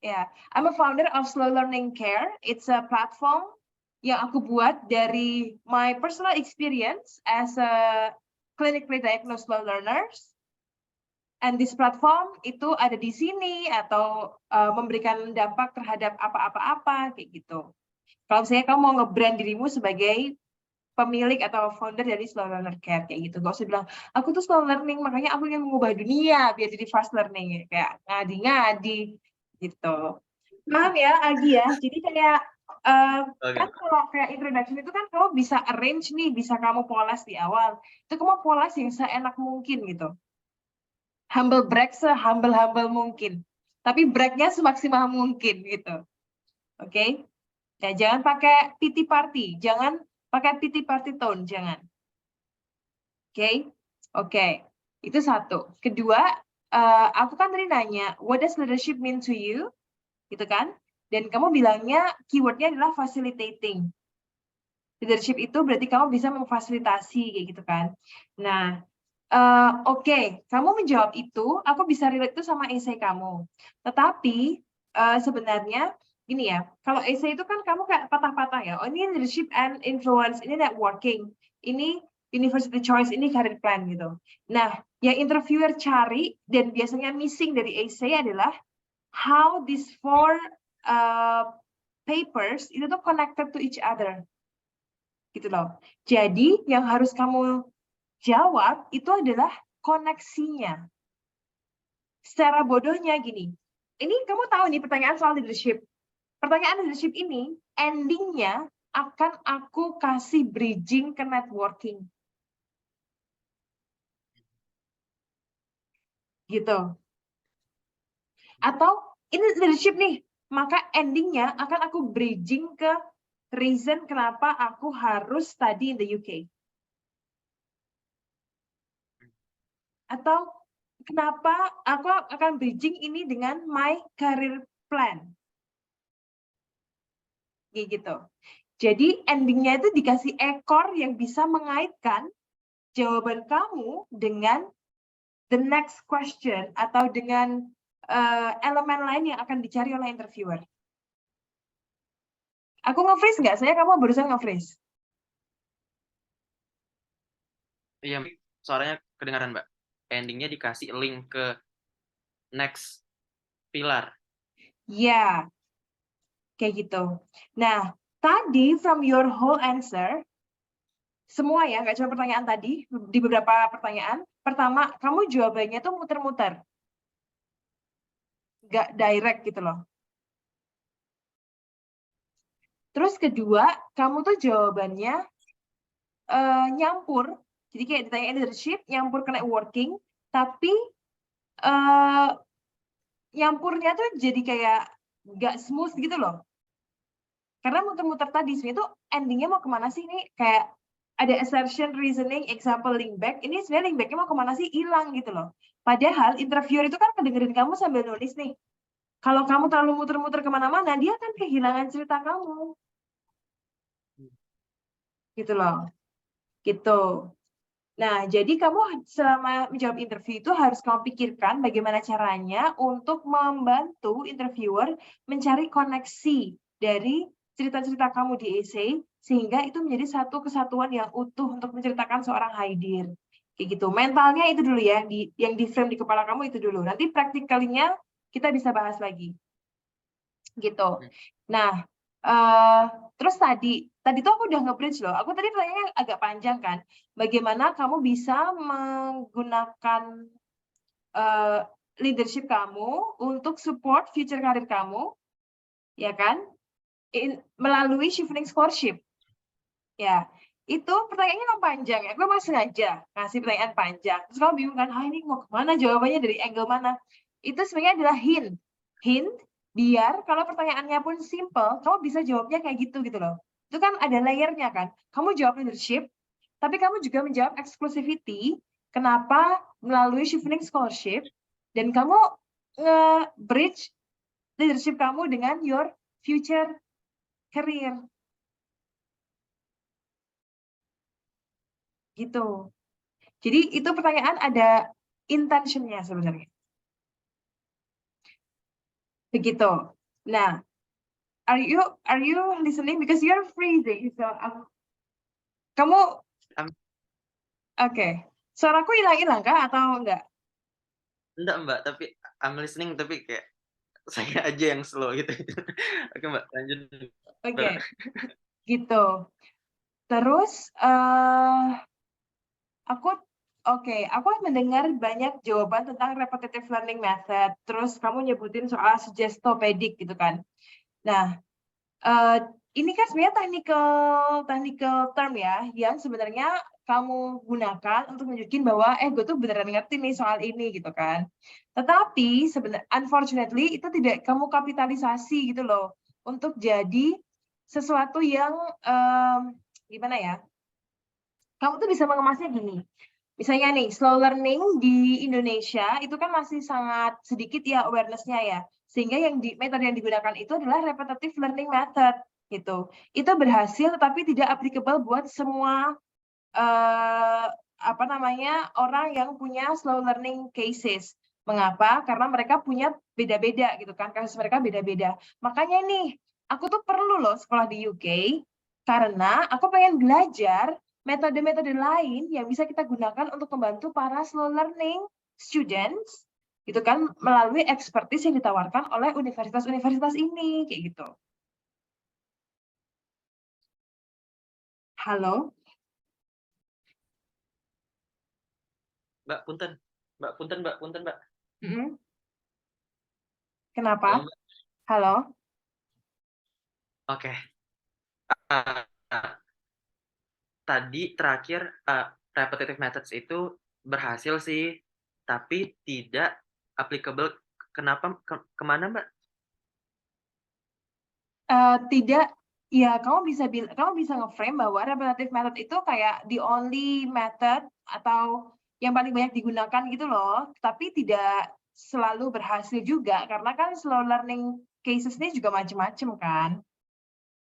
Ya, I'm a founder of Slow Learning Care. It's a platform yang aku buat dari my personal experience as a clinically diagnosed slow learners. And this platform itu ada di sini atau memberikan dampak terhadap apa-apa-apa kayak gitu. Kalau misalnya kamu mau nge-brand dirimu sebagai pemilik atau founder dari Slow Learner Care kayak gitu. Gak usah bilang, aku tuh slow learning, makanya aku ingin mengubah dunia biar jadi fast learning. Kayak ngadi-ngadi gitu. Paham ya, Agi ya? Jadi kayak, kan kalau kayak introduction itu kan kamu bisa arrange nih, bisa kamu poles di awal. Itu kamu poles yang seenak mungkin gitu. Humble brag se-humble mungkin. Tapi bragnya semaksimal mungkin gitu. Oke? Ya, jangan pakai pity party, jangan pakai pity party tone, jangan. Oke, oke, itu satu. Kedua, aku kan tadi nanya, what does leadership mean to you? Gitu kan? Dan kamu bilangnya keywordnya adalah facilitating. Leadership itu berarti kamu bisa memfasilitasi kayak gitu kan. Nah, oke, kamu menjawab itu, aku bisa relate itu sama essay kamu. Tetapi sebenarnya gini ya, kalau essay itu kan kamu kayak patah-patah ya. Oh, ini leadership and influence, ini networking, ini university choice, ini career plan gitu. Nah, yang interviewer cari dan biasanya missing dari essay adalah how these four papers itu tuh connected to each other. Gitu loh. Jadi yang harus kamu jawab itu adalah koneksinya. Secara bodohnya gini, ini kamu tahu nih pertanyaan soal leadership. Pertanyaan leadership ini, endingnya akan aku kasih bridging ke networking. Gitu. Atau ini leadership nih, maka endingnya akan aku bridging ke reason kenapa aku harus study in the UK. Atau kenapa aku akan bridging ini dengan my career plan. Gitu. Jadi endingnya itu dikasih ekor yang bisa mengaitkan jawaban kamu dengan the next question atau dengan elemen lain yang akan dicari oleh interviewer. Aku nge-freeze nggak? Saya kamu barusan nge-freeze. Iya, suaranya kedengaran, Mbak. Endingnya dikasih link ke next pilar. Ya, kayak gitu. Nah, tadi from your whole answer, semua ya, nggak cuma pertanyaan tadi, di beberapa pertanyaan, pertama, kamu jawabannya tuh muter-muter. Nggak direct gitu loh. Terus kedua, kamu tuh jawabannya nyampur. Jadi kayak ditanya leadership, nyampur ke networking, tapi nyampurnya tuh jadi kayak nggak smooth gitu loh. Karena muter-muter tadi, sebenarnya tuh endingnya mau kemana sih? Ini kayak ada assertion, reasoning, example, link back. Ini sebenarnya link backnya mau kemana sih? Hilang gitu loh. Padahal interviewer itu kan kedengerin kamu sambil nulis nih. Kalau kamu terlalu muter-muter kemana-mana, dia kan kehilangan cerita kamu. Gitu loh. Gitu. Nah, jadi kamu selama menjawab interview itu harus kamu pikirkan bagaimana caranya untuk membantu interviewer mencari koneksi dari cerita-cerita kamu di essay, sehingga itu menjadi satu kesatuan yang utuh untuk menceritakan seorang Haidir. Kayak gitu. Mentalnya itu dulu ya, yang di frame di kepala kamu itu dulu. Nanti praktikalinya kita bisa bahas lagi. Gitu. Nah, terus tadi tuh aku udah nge-bridge loh. Aku tadi pertanyaannya agak panjang kan. Bagaimana kamu bisa menggunakan leadership kamu untuk support future karir kamu, ya kan? Melalui shifting scholarship. Ya, itu pertanyaannya yang panjang ya. Gue masih sengaja ngasih pertanyaan panjang. Terus kamu bingung kan, ini mau kemana jawabannya, dari angle mana? Itu sebenarnya adalah hint. Hint biar kalau pertanyaannya pun simple, kamu bisa jawabnya kayak gitu loh. Itu kan ada layernya kan. Kamu jawab leadership, tapi kamu juga menjawab exclusivity. Kenapa melalui shifting scholarship, dan kamu nge-bridge leadership kamu dengan your future career. Gitu. Jadi itu pertanyaan ada intentionnya sebenarnya. Begitu. Nah, are you listening, because you're freezing? So kamu oke. Suaraku hilang-hilang kah atau enggak? Enggak, Mbak, tapi I'm listening, tapi kayak saya aja yang slow gitu. Oke, Mbak, lanjut. Oke. Gitu. Terus aku mendengar banyak jawaban tentang repetitive learning method. Terus kamu nyebutin soal suggestopedic gitu kan. Nah, ini kan sebenarnya technical term ya, yang sebenarnya kamu gunakan untuk menunjukin bahwa gue tuh beneran ngerti nih soal ini gitu kan. Tetapi sebenarnya unfortunately itu tidak kamu kapitalisasi gitu loh untuk jadi sesuatu yang gimana ya? Kamu tuh bisa mengemasnya gini. Misalnya nih, slow learning di Indonesia itu kan masih sangat sedikit ya awareness-nya ya. Sehingga metode yang digunakan itu adalah repetitive learning method gitu. Itu berhasil tetapi tidak applicable buat semua orang yang punya slow learning cases. Mengapa? Karena mereka punya beda-beda gitu kan, kasus mereka beda-beda. Makanya nih, aku tuh perlu loh sekolah di UK karena aku pengen belajar metode-metode lain yang bisa kita gunakan untuk membantu para slow learning students gitu kan melalui expertise yang ditawarkan oleh universitas-universitas ini kayak gitu. Halo? Mbak, punten. Mbak, punten, Mbak, punten, Mbak. Kenapa? Halo, Mbak. Halo? Oke. Uh, tadi terakhir repetitive methods itu berhasil sih, tapi tidak applicable. Kenapa? Kemana, Mbak? Tidak, ya kamu bisa nge-frame bahwa repetitive method itu kayak the only method atau yang paling banyak digunakan gitu loh, tapi tidak selalu berhasil juga karena kan slow learning cases ini juga macam-macam kan.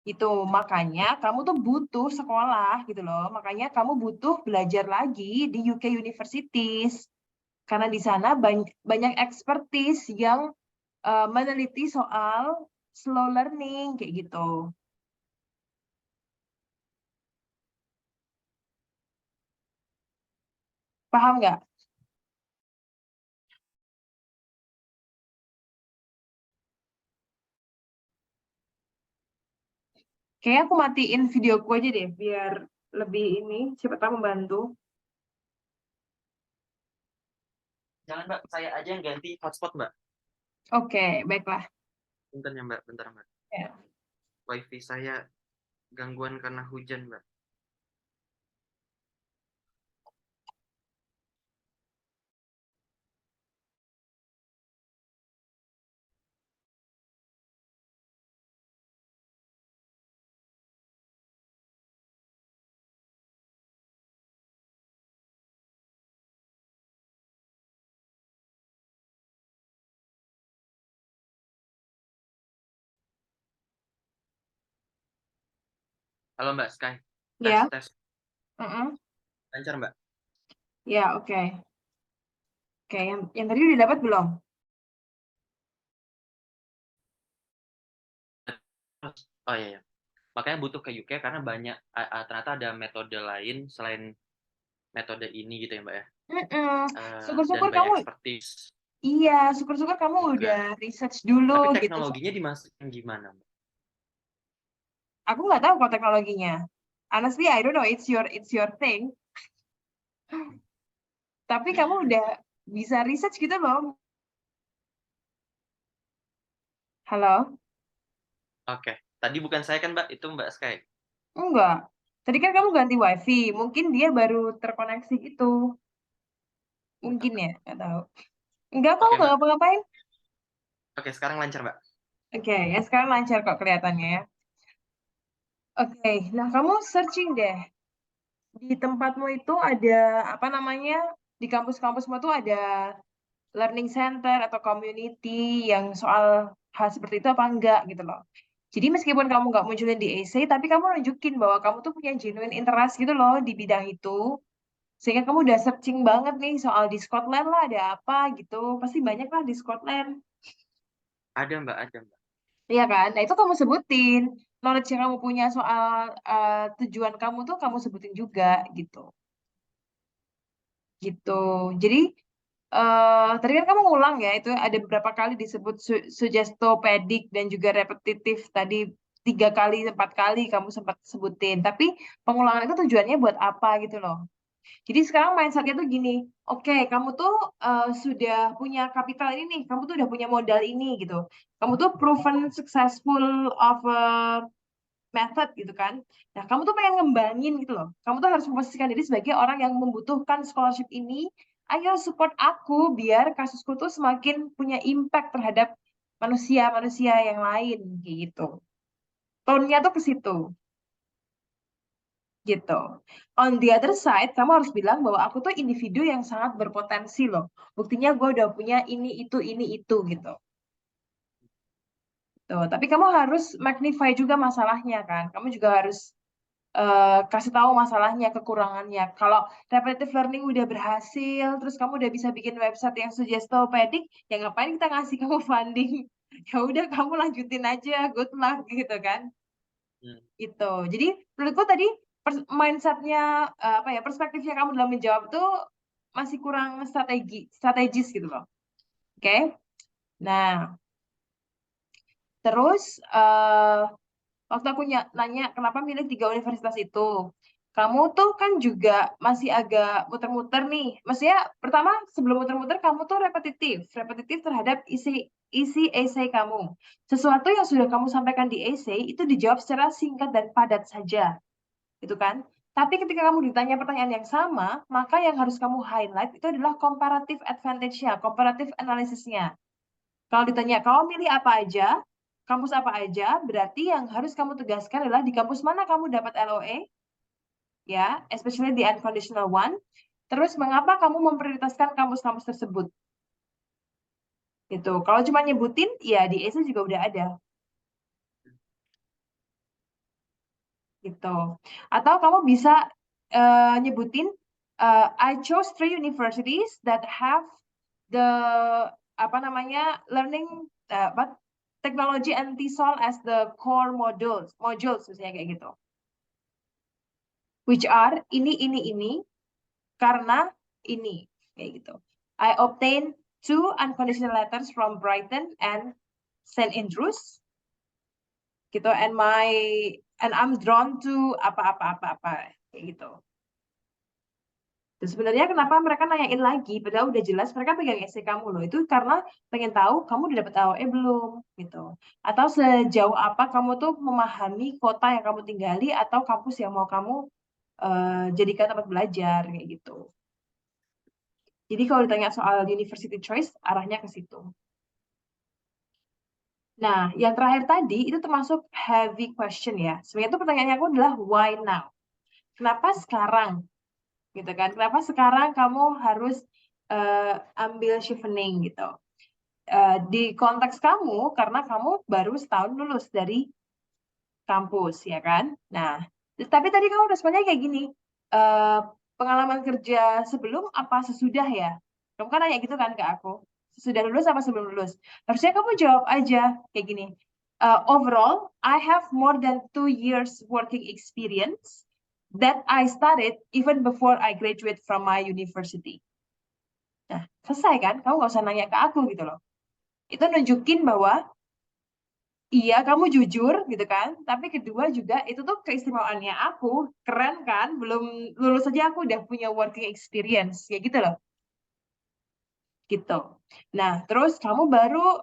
Itu makanya kamu tuh butuh sekolah gitu loh. Makanya kamu butuh belajar lagi di UK Universities. Karena di sana banyak expertise yang meneliti soal slow learning kayak gitu. Paham nggak? Kayaknya aku matiin videoku aja deh, biar lebih ini, siapa tahu membantu. Jangan, Mbak. Saya aja yang ganti hotspot, Mbak. Oke, baiklah. Bentar ya, Mbak. Bentar, Mbak. Ya. Wifi saya gangguan karena hujan, Mbak. Halo, Mbak Sky. Tes, Ya. tes. Mm-mm. Lancar, Mbak? Ya, oke. Oke, yang tadi udah dapat belum? Oh iya, iya. Makanya butuh ke UK karena banyak ternyata ada metode lain selain metode ini gitu ya, Mbak ya. Dan Syukur-syukur banyak kamu, expertise iya, syukur-syukur kamu udah juga. research dulu Tapi gitu. teknologinya dimasukin gimana, Mbak? Aku nggak tahu kok teknologinya. Honestly, I don't know. It's your thing. Tapi kamu udah bisa research gitu loh. Halo? Oke. Tadi bukan saya kan, Mbak? Itu Mbak Sky. Enggak. Tadi kan kamu ganti wifi. Mungkin dia baru terkoneksi gitu. Mungkin ya, nggak tahu. Enggak, kamu Oke, nggak Mbak. ngapa-ngapain. Oke, sekarang lancar, Mbak. Oke, ya sekarang lancar kok kelihatannya ya. Oke, nah kamu searching deh. Di tempatmu itu ada, apa namanya, di kampus-kampusmu tuh ada learning center atau community yang soal hal seperti itu apa enggak gitu loh. Jadi meskipun kamu nggak munculin di essay, tapi kamu nunjukin bahwa kamu tuh punya genuine interest gitu loh di bidang itu. Sehingga kamu udah searching banget nih soal di Scotland lah ada apa gitu. Pasti banyak lah di Scotland. Ada, Mbak. Ada, Mbak. Iya kan? Nah itu kamu sebutin. Knowledge yang kamu punya soal tujuan kamu tuh kamu sebutin juga gitu. Gitu. Jadi tadi kan kamu ngulang ya, itu ada beberapa kali disebut suggestopedic dan juga repetitif. Tadi 3 kali, 4 kali kamu sempat sebutin. Tapi pengulangan itu tujuannya buat apa gitu loh. Jadi sekarang mindsetnya tuh gini, oke, kamu tuh sudah punya kapital ini nih, kamu tuh udah punya modal ini gitu. Kamu tuh proven successful of a method gitu kan. Nah, kamu tuh pengen ngembangin gitu loh. Kamu tuh harus memposisikan diri sebagai orang yang membutuhkan scholarship ini. Ayo support aku biar kasusku tuh semakin punya impact terhadap manusia-manusia yang lain kayak gitu. Tone-nya tuh ke situ. gitu. On the other side, kamu harus bilang bahwa aku tuh individu yang sangat berpotensi loh. Buktinya gue udah punya ini itu gitu. Tuh, tapi kamu harus magnify juga masalahnya kan. Kamu juga harus kasih tahu masalahnya, kekurangannya. Kalau repetitive learning udah berhasil, terus kamu udah bisa bikin website yang suggestopedic, ya ngapain kita ngasih kamu funding? Ya udah kamu lanjutin aja, good luck gitu kan. Itu. Jadi menurutku tadi mindsetnya apa ya, perspektifnya kamu dalam menjawab tuh masih kurang strategis gitu loh. Oke. Nah, terus waktu aku nanya kenapa milih 3 universitas itu, kamu tuh kan juga masih agak muter-muter nih. Maksudnya pertama sebelum muter-muter kamu tuh repetitif terhadap isi essay kamu. Sesuatu yang sudah kamu sampaikan di essay itu dijawab secara singkat dan padat saja, gitu kan? Tapi ketika kamu ditanya pertanyaan yang sama, maka yang harus kamu highlight itu adalah comparative advantage-nya, comparative analysis-nya. Kalau ditanya, kamu milih apa aja, kampus apa aja, berarti yang harus kamu tegaskan adalah di kampus mana kamu dapat LOE, ya, especially the unconditional one. Terus mengapa kamu memprioritaskan kampus-kampus tersebut? Gitu. Kalau cuma nyebutin, ya di essay juga udah ada. Gitu. Atau kamu bisa nyebutin, I chose 3 universities that have the apa namanya learning technology and TESOL as the core modules misalnya kayak gitu, which are ini karena ini kayak gitu. I obtained 2 unconditional letters from Brighton and St. Andrews gitu, and I'm drawn to apa kayak gitu. Dan sebenarnya kenapa mereka nanyain lagi, padahal udah jelas mereka pegang essay kamu loh. Itu karena pengen tahu kamu udah dapet AOE belum, gitu. Atau sejauh apa kamu tuh memahami kota yang kamu tinggali atau kampus yang mau kamu jadikan tempat belajar, kayak gitu. Jadi kalau ditanya soal university choice, arahnya ke situ. Nah, yang terakhir tadi itu termasuk heavy question ya. Sebenarnya itu pertanyaannya aku adalah why now? Kenapa sekarang? Gitu kan? Kenapa sekarang kamu harus ambil chevening gitu? Di konteks kamu, karena kamu baru setahun lulus dari kampus, ya kan? Nah, tapi tadi kamu responnya kayak gini, pengalaman kerja sebelum apa sesudah ya? Kamu kan nanya gitu kan ke aku, sesudah lulus apa sebelum lulus? Harusnya kamu jawab aja kayak gini, overall, I have more than 2 years working experience that I started even before I graduate from my university. Nah, selesai kan? Kamu nggak usah nanya ke aku gitu loh. Itu nunjukin bahwa iya kamu jujur gitu kan, tapi kedua juga itu tuh keistimewaannya aku, keren kan, belum lulus aja aku udah punya working experience, ya gitu loh. Gitu. Nah, terus kamu baru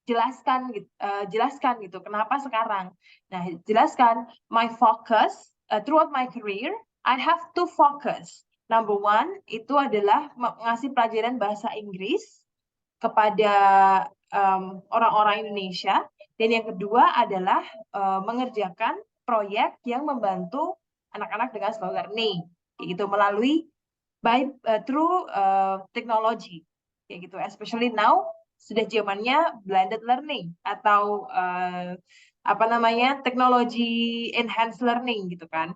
jelaskan gitu, kenapa sekarang. Nah, jelaskan, my focus, throughout my career, I have two focus. Number one, itu adalah ngasih pelajaran bahasa Inggris kepada orang-orang Indonesia, dan yang kedua adalah mengerjakan proyek yang membantu anak-anak dengan slow learning, kayak gitu, melalui through technology, kayak gitu. Especially now sudah zamannya blended learning atau apa namanya teknologi enhanced learning gitu kan.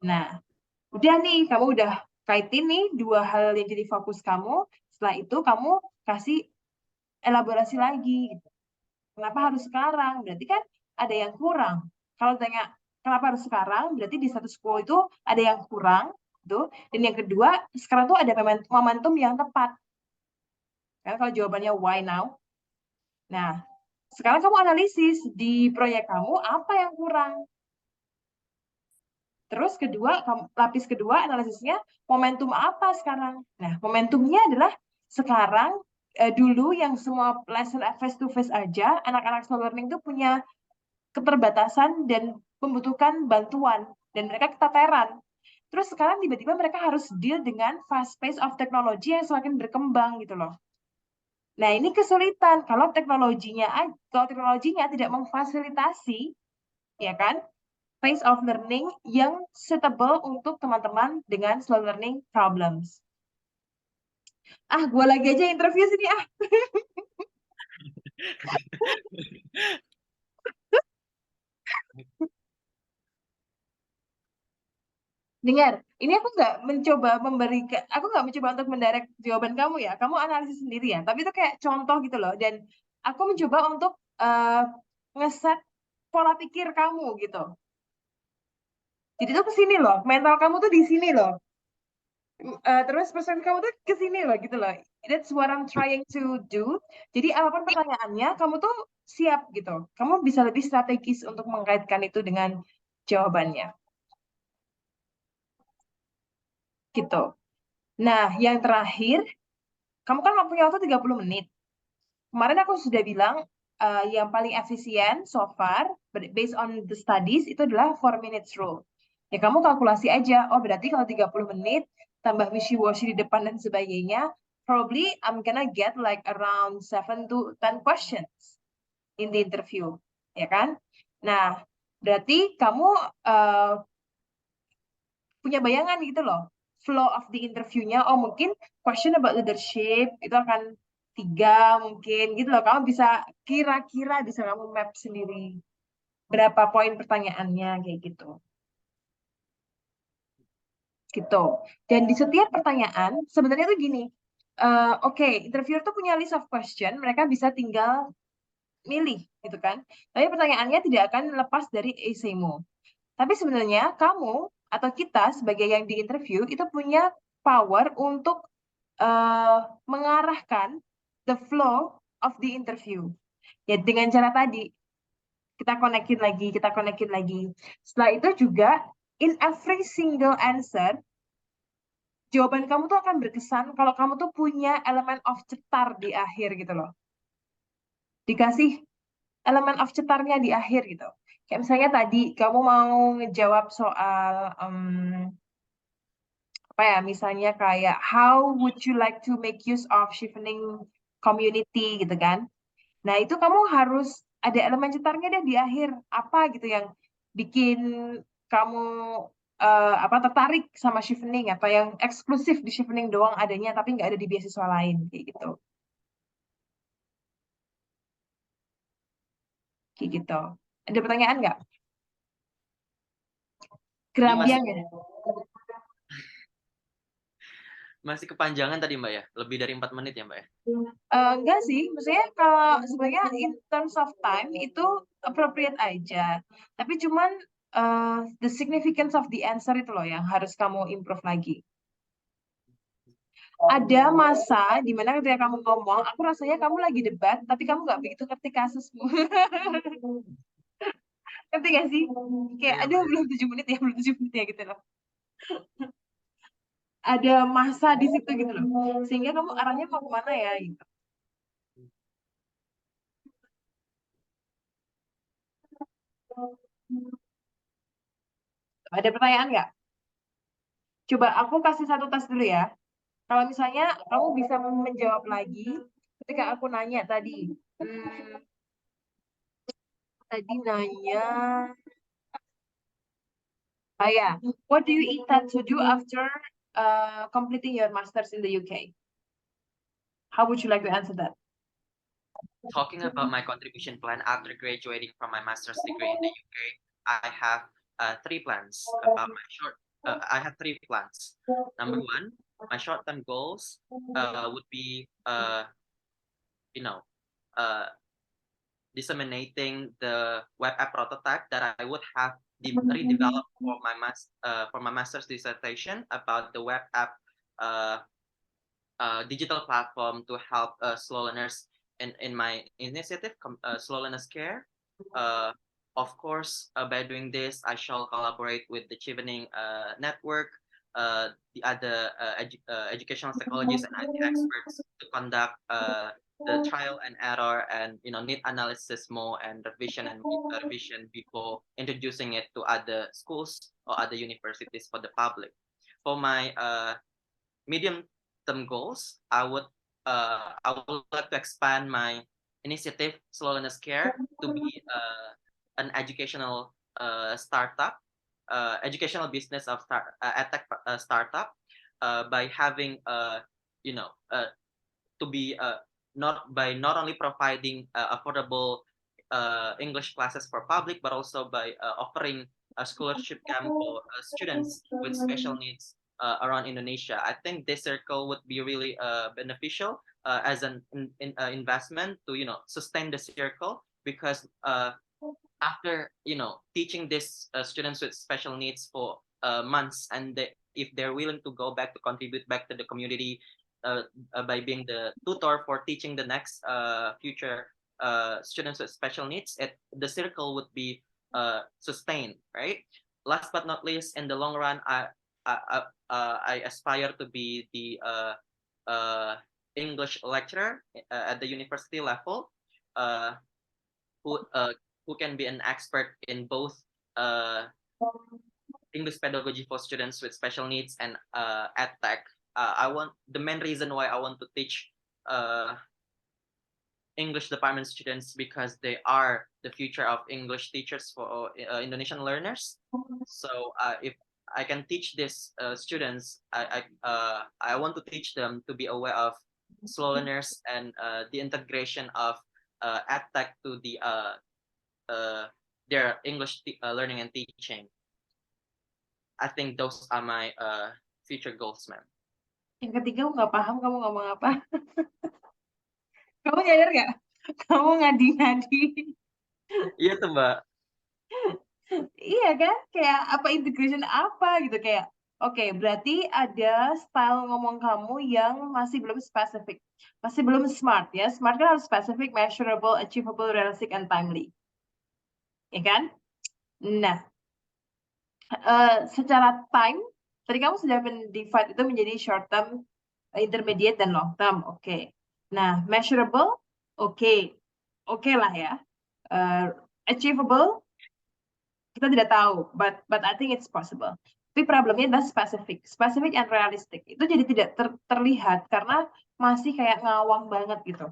Nah, udah nih kamu udah kaitin nih 2 hal yang jadi fokus kamu. Setelah itu kamu kasih elaborasi lagi gitu. Kenapa harus sekarang? Berarti kan ada yang kurang. Kalau tanya kenapa harus sekarang, berarti di status quo itu ada yang kurang, gitu. Dan yang kedua, sekarang tuh ada momentum yang tepat. Karena kalau jawabannya why now? Nah, sekarang kamu analisis di proyek kamu apa yang kurang. Terus lapis kedua analisisnya momentum apa sekarang? Nah, momentumnya adalah sekarang dulu yang semua lesson face to face aja, anak-anak slow learning itu punya keterbatasan dan membutuhkan bantuan dan mereka keteteran. Terus sekarang tiba-tiba mereka harus deal dengan fast pace of technology yang semakin berkembang gitu loh. Nah, ini kesulitan kalau teknologinya tidak memfasilitasi, ya kan? pace of learning yang suitable untuk teman-teman dengan slow learning problems. Gue lagi aja interview sini Dengar, ini aku nggak mencoba untuk mendirect jawaban kamu ya. Kamu analisis sendiri ya. Tapi itu kayak contoh gitu loh. Dan aku mencoba untuk ngeset pola pikir kamu gitu. Jadi tuh ke sini loh. Mental kamu tuh di sini loh. Terus persen kamu tuh ke sini loh gitu loh. That's what I'm trying to do. Jadi apapun pertanyaannya, kamu tuh siap gitu. Kamu bisa lebih strategis untuk mengkaitkan itu dengan jawabannya. Gitu. Nah, yang terakhir, kamu kan punya waktu 30 menit. Kemarin aku sudah bilang yang paling efisien so far, based on the studies, itu adalah 4 minutes rule. Ya kamu kalkulasi aja, oh berarti kalau 30 menit, tambah wishy-washy di depan dan sebagainya, probably I'm gonna get like around 7 to 10 questions in the interview. Ya kan? Nah, berarti kamu punya bayangan gitu loh, flow of the interviewnya. Oh mungkin question about leadership itu akan 3 mungkin gitu loh. Kamu bisa kira-kira bisa kamu map sendiri berapa poin pertanyaannya kayak gitu. Gitu. Dan di setiap pertanyaan sebenarnya tuh gini. Oke, interviewer tuh punya list of question, mereka bisa tinggal milih gitu kan. Tapi pertanyaannya tidak akan lepas dari essaymu. Tapi sebenarnya kamu atau kita sebagai yang diinterview itu punya power untuk mengarahkan the flow of the interview. Ya dengan cara tadi kita konekin lagi. Setelah itu juga in every single answer jawaban kamu tuh akan berkesan kalau kamu tuh punya elemen of cetar di akhir gitu loh. Dikasih elemen of cetarnya di akhir gitu. Kayak misalnya tadi kamu mau ngejawab soal apa ya, misalnya kayak how would you like to make use of chevening community gitu kan. Nah, itu kamu harus ada elemen cetarnya deh di akhir. Apa gitu yang bikin kamu tertarik sama chevening, atau yang eksklusif di chevening doang adanya tapi nggak ada di beasiswa lain kayak gitu. Kayak gitu. Ada pertanyaan nggak? Ini masih Gerambiang ya? masih kepanjangan tadi Mbak ya, lebih dari 4 menit ya Mbak ya. Enggak sih, maksudnya kalau sebenarnya in terms of time itu appropriate aja. Tapi cuman the significance of the answer itu loh yang harus kamu improve lagi. Ada masa di mana ketika kamu ngomong, aku rasanya kamu lagi debat, tapi kamu nggak begitu ngerti kasusmu. Ngerti gak sih? Kayak, Iya, aduh Mbak. belum 7 menit ya, belum 7 menit ya gitu loh. Ada masa di situ gitu loh. Sehingga kamu arahnya mau kemana ya gitu. Ada pertanyaan nggak? Coba aku kasih satu tes dulu ya. Kalau misalnya kamu bisa menjawab lagi ketika aku nanya tadi. Tadi nanya, what do you intend to do after completing your master's in the UK? How would you like to answer that? Talking about my contribution plan after graduating from my master's degree in the UK, I have 3 plans about my short. I have 3 plans. Number 1, my short-term goals would be, you know, disseminating the web app prototype that I would have redeveloped for my master's dissertation about the web app digital platform to help slow learners in my initiative, Slow Learners Care. Of course, by doing this, I shall collaborate with the Chevening network, the other educational psychologists and IT experts to conduct the trial and error and need analysis more and revision before introducing it to other schools or other universities for the public. For my medium-term goals, I would like to expand my initiative, Slow Learners Care, to be an educational startup, educational business of edtech startup, by having you know to be not only providing affordable English classes for public, but also by offering a scholarship camp for students with special needs around Indonesia. I think this circle would be really beneficial as an investment to sustain the circle, because after teaching these students with special needs for months, and if they're willing to go back to contribute back to the community by being the tutor for teaching the next future students with special needs, the circle would be sustained, right? Last but not least, in the long run, I aspire to be the English lecturer at the university level, who can be an expert in both English pedagogy for students with special needs and edtech. The main reason why I want to teach English department students, because they are the future of English teachers for Indonesian learners. So if I can teach these students, I want to teach them to be aware of slow learners and the integration of edtech to their English learning and teaching. I think those are my future goals, ma'am. Yang ketiga nggak paham kamu ngomong apa. Kamu nyadar nggak? Kamu ngadi-ngadi. Iya tuh, Mbak. Iya kan? Kayak apa integration apa gitu, kayak oke, berarti ada style ngomong kamu yang masih belum spesifik. Masih belum smart ya. Smart kan harus specific, measurable, achievable, realistic, and timely. Ya kan? Nah, secara time, tadi kamu sudah mendivide itu menjadi short term, intermediate, dan long term. Oke. Nah, measurable, oke lah ya. Achievable, kita tidak tahu, but I think it's possible. Tapi problemnya adalah specific and realistic. Itu jadi tidak terlihat karena masih kayak ngawang banget gitu.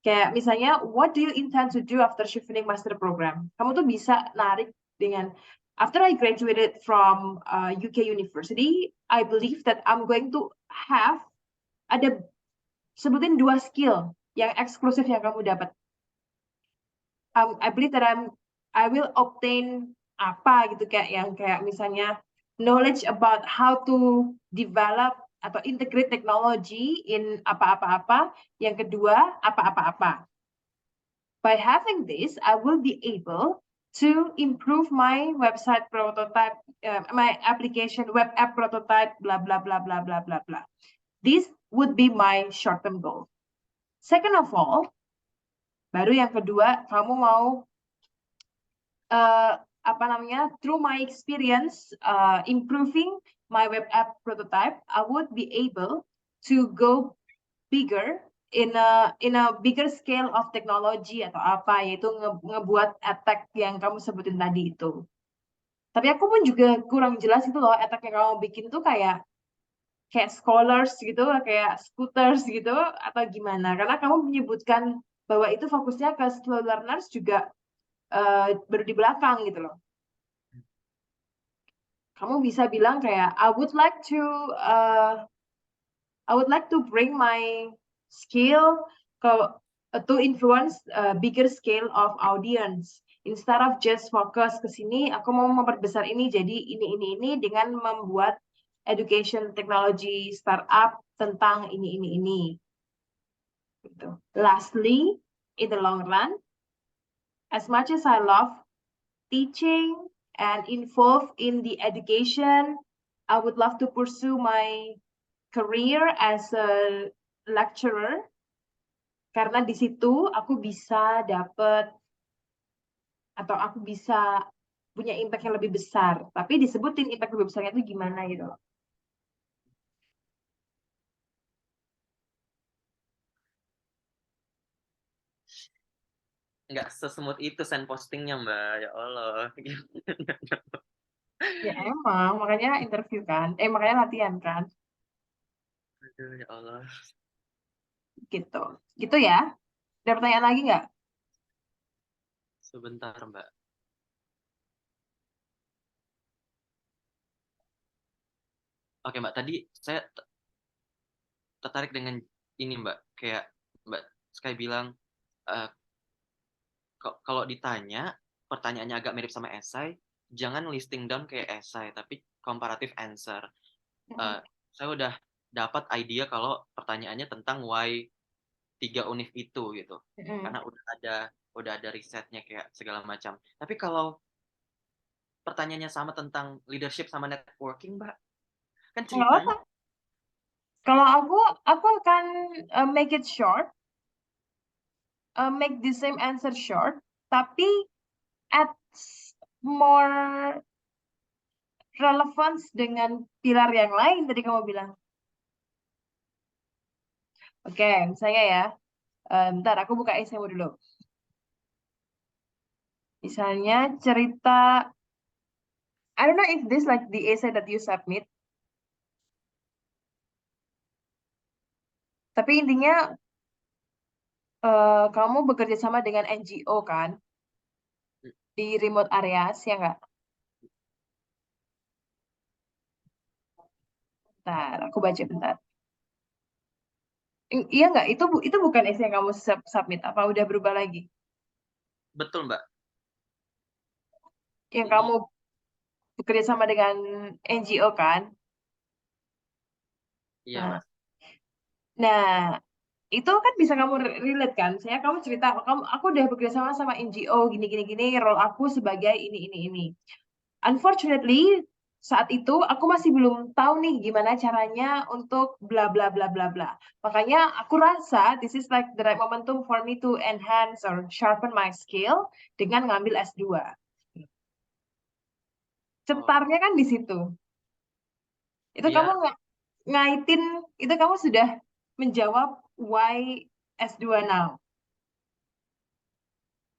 Kayak misalnya, what do you intend to do after shifting master program? Kamu tuh bisa narik dengan, after I graduated from UK University, I believe that I'm going to have, sebutin 2 skill yang eksklusif yang kamu dapat. I believe that I will obtain apa gitu, kayak misalnya knowledge about how to develop atau integrate technology in apa-apa-apa. Yang kedua, apa-apa-apa. By having this, I will be able to improve my website prototype, my application, web app prototype, blah, blah, blah, blah, blah, blah, blah. This would be my short-term goal. Second of all, baru yang kedua, kamu mau through my experience improving my web app prototype, I would be able to go bigger in a bigger scale of technology atau apa, yaitu ngebuat edtech yang kamu sebutin tadi itu. Tapi aku pun juga kurang jelas itu loh, edtech yang kamu bikin tuh kayak scholars gitu, kayak scooters gitu, atau gimana? Karena kamu menyebutkan bahwa itu fokusnya ke slow learners juga baru di belakang gitu loh. Kamu bisa bilang kayak I would like to bring my skill to influence bigger scale of audience. Instead of just fokus ke sini, aku mau memperbesar ini jadi ini dengan membuat education technology startup tentang ini. Gitu. Lastly, in the long run, as much as I love teaching and involved in the education, I would love to pursue my career as a lecturer, karena di situ aku bisa dapat atau aku bisa punya impact yang lebih besar. Tapi disebutin impact lebih besarnya itu gimana gitu loh. Nggak sesmooth itu send postingnya, Mbak. Ya Allah. Ya emang, makanya interview kan. Makanya latihan kan. Aduh, ya Allah. Gitu. Gitu ya. Ada pertanyaan lagi nggak? Sebentar, Mbak. Oke Mbak, tadi saya tertarik dengan ini Mbak, kayak Mbak Sky bilang, eee, kalau ditanya, pertanyaannya agak mirip sama esai, jangan listing down kayak esai, tapi comparative answer. Mm, Eee, saya udah dapat idea kalau pertanyaannya tentang why 3 univ itu gitu, mm. karena udah ada risetnya kayak segala macam. Tapi kalau pertanyaannya sama tentang leadership sama networking Mbak, kan Nggak ceritanya apa. Kalau aku akan make it short, make the same answer short, tapi add more relevance dengan pilar yang lain tadi kamu bilang. Oke, misalnya ya, bentar aku buka essaymu dulu. Misalnya cerita, I don't know if this like the essay that you submit, tapi intinya kamu bekerja sama dengan NGO kan di remote areas ya nggak? Bentar, aku baca bentar. Iya nggak? Itu bukan essay yang kamu submit. Apa udah berubah lagi? betul Mbak, Yang ini kamu bekerja sama dengan NGO kan? iya Nah, Mbak. nah itu kan bisa kamu relate kan? Saya kamu cerita, aku udah bekerja sama sama NGO gini gini gini, role aku sebagai ini. Unfortunately, saat itu aku masih belum tahu nih gimana caranya untuk bla bla bla bla bla. Makanya aku rasa this is like the right momentum for me to enhance or sharpen my skill dengan ngambil S2. Oh, Cetarnya kan di situ. Itu kamu biar ngaitin, itu kamu sudah menjawab why S2 now.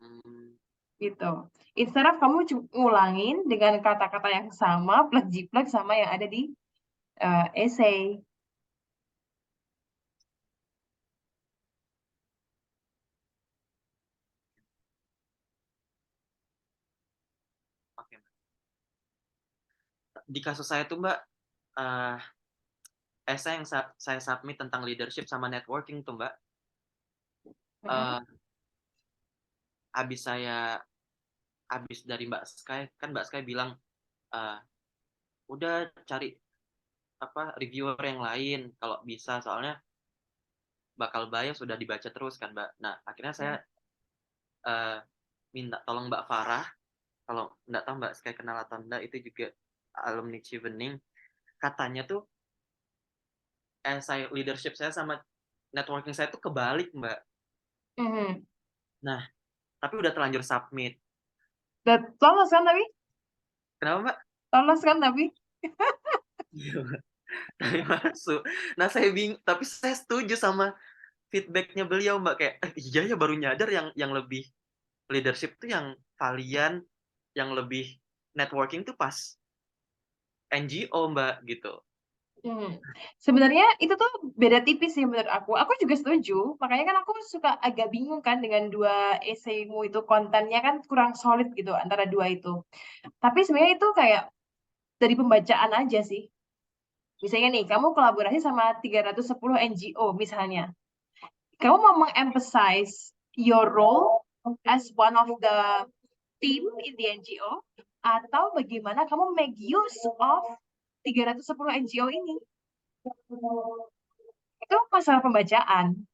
mmm, Gitu. Instead of kamu ngulangin dengan kata-kata yang sama, plek jiplek sama yang ada di essay. oke Mbak. Di kasus saya tuh Mbak, eee, esai yang saya submit tentang leadership sama networking tuh Mbak, Mm-mm. eee, habis habis dari Mbak Sky, kan Mbak Sky bilang, eee, "Udah cari apa, reviewer yang lain kalau bisa, soalnya bakal bias udah dibaca terus kan Mbak." Nah, akhirnya saya, eee, minta tolong Mbak Farah, kalau nggak tahu Mbak Sky kenal atau enggak, itu juga alumni Chevening. Katanya tuh esai leadership saya sama networking saya tuh kebalik Mbak. Mhm. Nah, tapi udah terlanjur submit. Lolos kan tapi? Kenapa Mbak? Lolos kan tapi? Iya Mbak, tapi masuk. Nah tapi saya setuju sama feedback-nya beliau Mbak, kayak, iya ya baru nyadar yang lebih leadership tuh yang kalian, yang lebih networking tuh pas NGO Mbak, gitu. Hmm. Sebenarnya itu tuh beda tipis sih menurut aku. Aku juga setuju. Makanya kan aku suka agak bingung kan dengan dua esaimu itu kontennya kan kurang solid gitu antara dua itu. Tapi sebenarnya itu kayak dari pembacaan aja sih. Misalnya nih, kamu kolaborasi sama 310 NGO misalnya. Kamu mau emphasize your role as one of the team in the NGO atau bagaimana kamu make use of 310 NGO ini? Itu masalah pembacaan.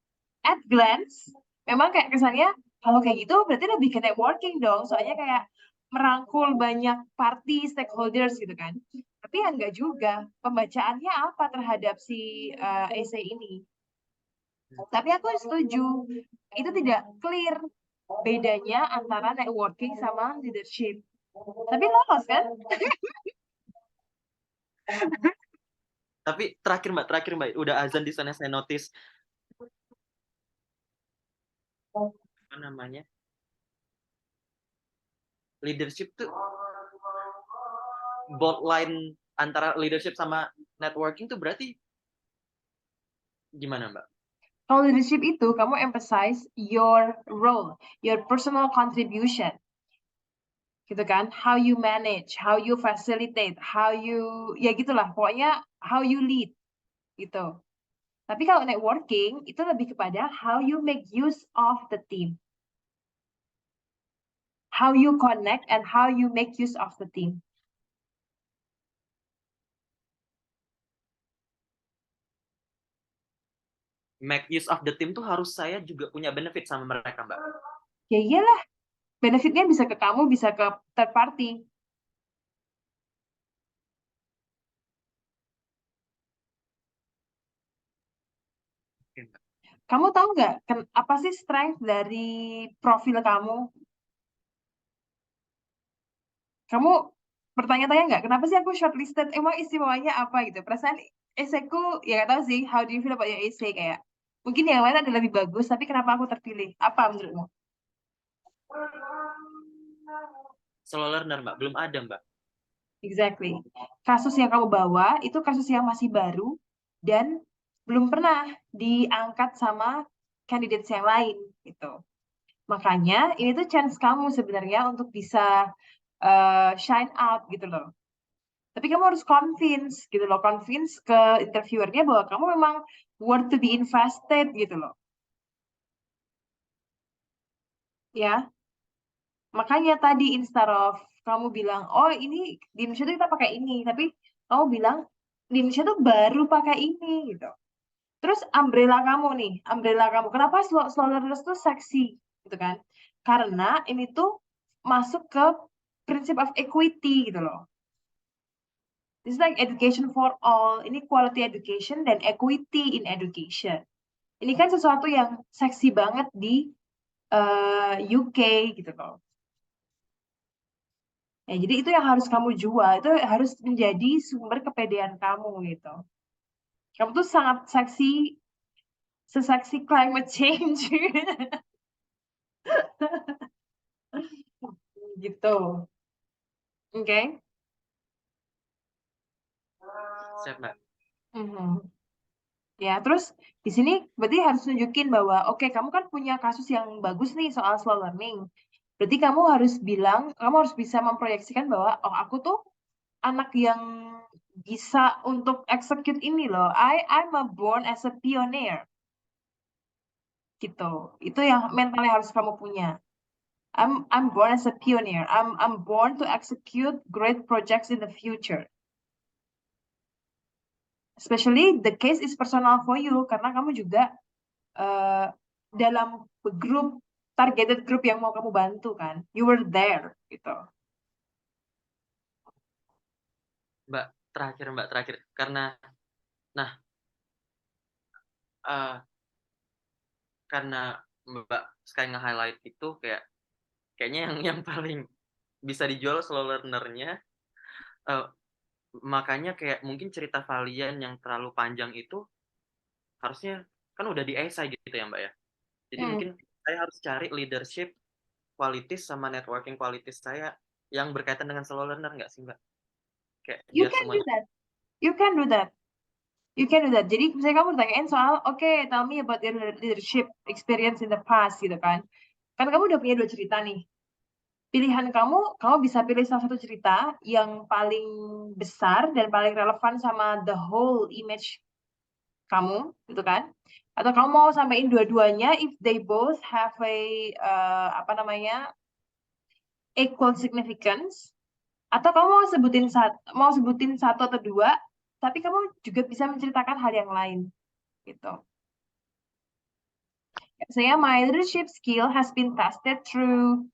At glance, memang kayak kesannya kalau kayak gitu berarti lebih ke networking dong. Soalnya kayak merangkul banyak party, stakeholders gitu kan. Tapi ya enggak juga. Pembacaannya apa terhadap si essay ini? Tapi aku setuju. Itu tidak clear bedanya antara networking sama leadership. Tapi lolos kan? Tapi terakhir Mbak, udah azan di sana saya notice, apa namanya, leadership tuh bold line antara leadership sama networking tuh berarti gimana Mbak? Kalau leadership itu kamu emphasize your role, your personal contribution. gitu kan? How you manage, how you facilitate, how you, ya gitulah, pokoknya how you lead, gitu. Tapi kalau networking, itu lebih kepada how you make use of the team. How you connect and how you make use of the team. Make use of the team tuh harus saya juga punya benefit sama mereka, Mbak. Ya iyalah, benefitnya bisa ke kamu, bisa ke third party. Oke, Mbak. Kamu tahu nggak apa sih strength dari profil kamu? Kamu bertanya-tanya nggak, kenapa sih aku shortlisted? Emang istimewanya apa gitu? Perasaan esaiku, ya nggak tahu sih, how do you feel about your essay kayak, mungkin yang lain ada lebih bagus, tapi kenapa aku terpilih? Apa menurutmu? Slow learner, Mbak. Belum ada, Mbak. Exactly. Kasus yang kamu bawa itu kasus yang masih baru dan belum pernah diangkat sama candidates yang lain gitu. Makanya ini tuh chance kamu sebenarnya untuk bisa shine out gitu loh. Tapi kamu harus convince gitu loh, convince ke interviewernya bahwa kamu memang worth to be invested gitu loh. Ya, makanya tadi instead of kamu bilang, oh ini di Indonesia tuh kita pakai ini, tapi kamu bilang di Indonesia tuh baru pakai ini gitu. Terus umbrella kamu nih, umbrella kamu, kenapa slow learners tuh seksi gitu kan? Karena ini tuh masuk ke prinsip of equity gitu loh. It's like education for all. Ini quality education dan equity in education. Ini kan sesuatu yang seksi banget di UK gitu loh. Ya, jadi itu yang harus kamu jual, itu harus menjadi sumber kepedean kamu gitu. Kamu tuh sangat seksi, seseksi climate change. Gitu. Oke. Siap, Mbak. Mhm. Ya, terus di sini berarti harus nunjukin bahwa oke, kamu kan punya kasus yang bagus nih soal slow learning. Berarti kamu harus bilang, kamu harus bisa memproyeksikan bahwa oh aku tuh anak yang bisa untuk execute ini loh. I'm a born as a pioneer. Gitu. Itu yang mentalnya harus kamu punya. I'm born as a pioneer. I'm born to execute great projects in the future. Especially the case is personal for you karena kamu juga dalam grup targeted group yang mau kamu bantu kan. You were there gitu. Mbak, terakhir. Nah, eh, karena Mbak sekali nge-highlight itu kayaknya yang paling bisa dijual slow learner-nya, makanya kayak mungkin cerita Valian yang terlalu panjang itu harusnya kan udah di esai gitu ya, Mbak ya. Jadi mungkin saya harus cari leadership qualities sama networking qualities saya yang berkaitan dengan slow learner nggak sih, Mbak? Kayak You biar can do semuanya. that. You can do that. You can do that. Jadi misalnya kamu tanyain soal, oke, tell me about your leadership experience in the past gitu kan. Kan kamu udah punya 2 cerita nih. Pilihan kamu bisa pilih salah satu cerita yang paling besar dan paling relevan sama the whole image kamu, gitu kan? Atau kamu mau sampaikan dua-duanya if they both have a apa namanya equal significance, atau kamu mau sebutin satu atau dua, tapi kamu juga bisa menceritakan hal yang lain, gitu. Saya my leadership skill has been tested through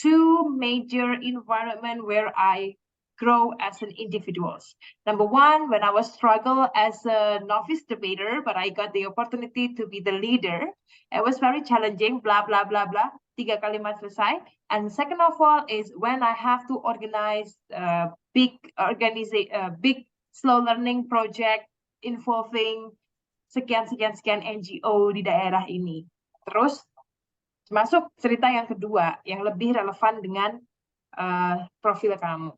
2 major environment where I grow as an individuals. Number one, when I was struggle as a novice debater, but I got the opportunity to be the leader. It was very challenging, blah, blah, blah, blah. 3 kalimat selesai. And second of all is when I have to organize big slow learning project involving sekian NGO di daerah ini. Terus masuk cerita yang kedua yang lebih relevan dengan profil kamu.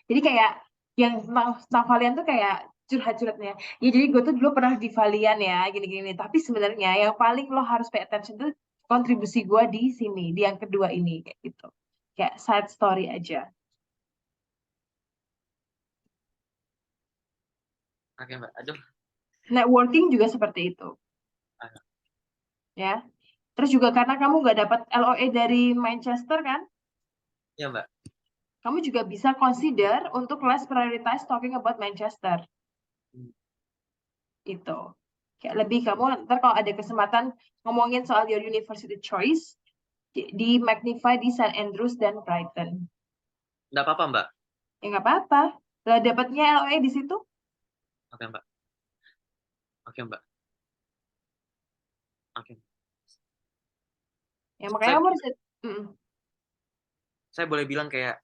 Jadi kayak yang tentang Valian tuh kayak curhat-curhatnya. Ya jadi gue tuh dulu pernah di Valian ya, gini-gini. Tapi sebenarnya yang paling lo harus pay attention tuh kontribusi gue di sini, di yang kedua ini kayak gitu. kayak side story aja. Oke Mbak. Aduh. Networking juga seperti itu. Ah. Ya. Terus juga karena kamu nggak dapat LOE dari Manchester kan, Iya Mbak. kamu juga bisa consider untuk less prioritize talking about Manchester. Itu. Kayak lebih kamu ntar kalau ada kesempatan ngomongin soal your university choice, di magnify di St. Andrews dan Brighton. Nggak apa-apa Mbak. Ya nggak apa-apa. Lah dapatnya LOE di situ. Oke Mbak. Oke Mbak. Oke. Ya makanya kamu harus. Saya boleh bilang kayak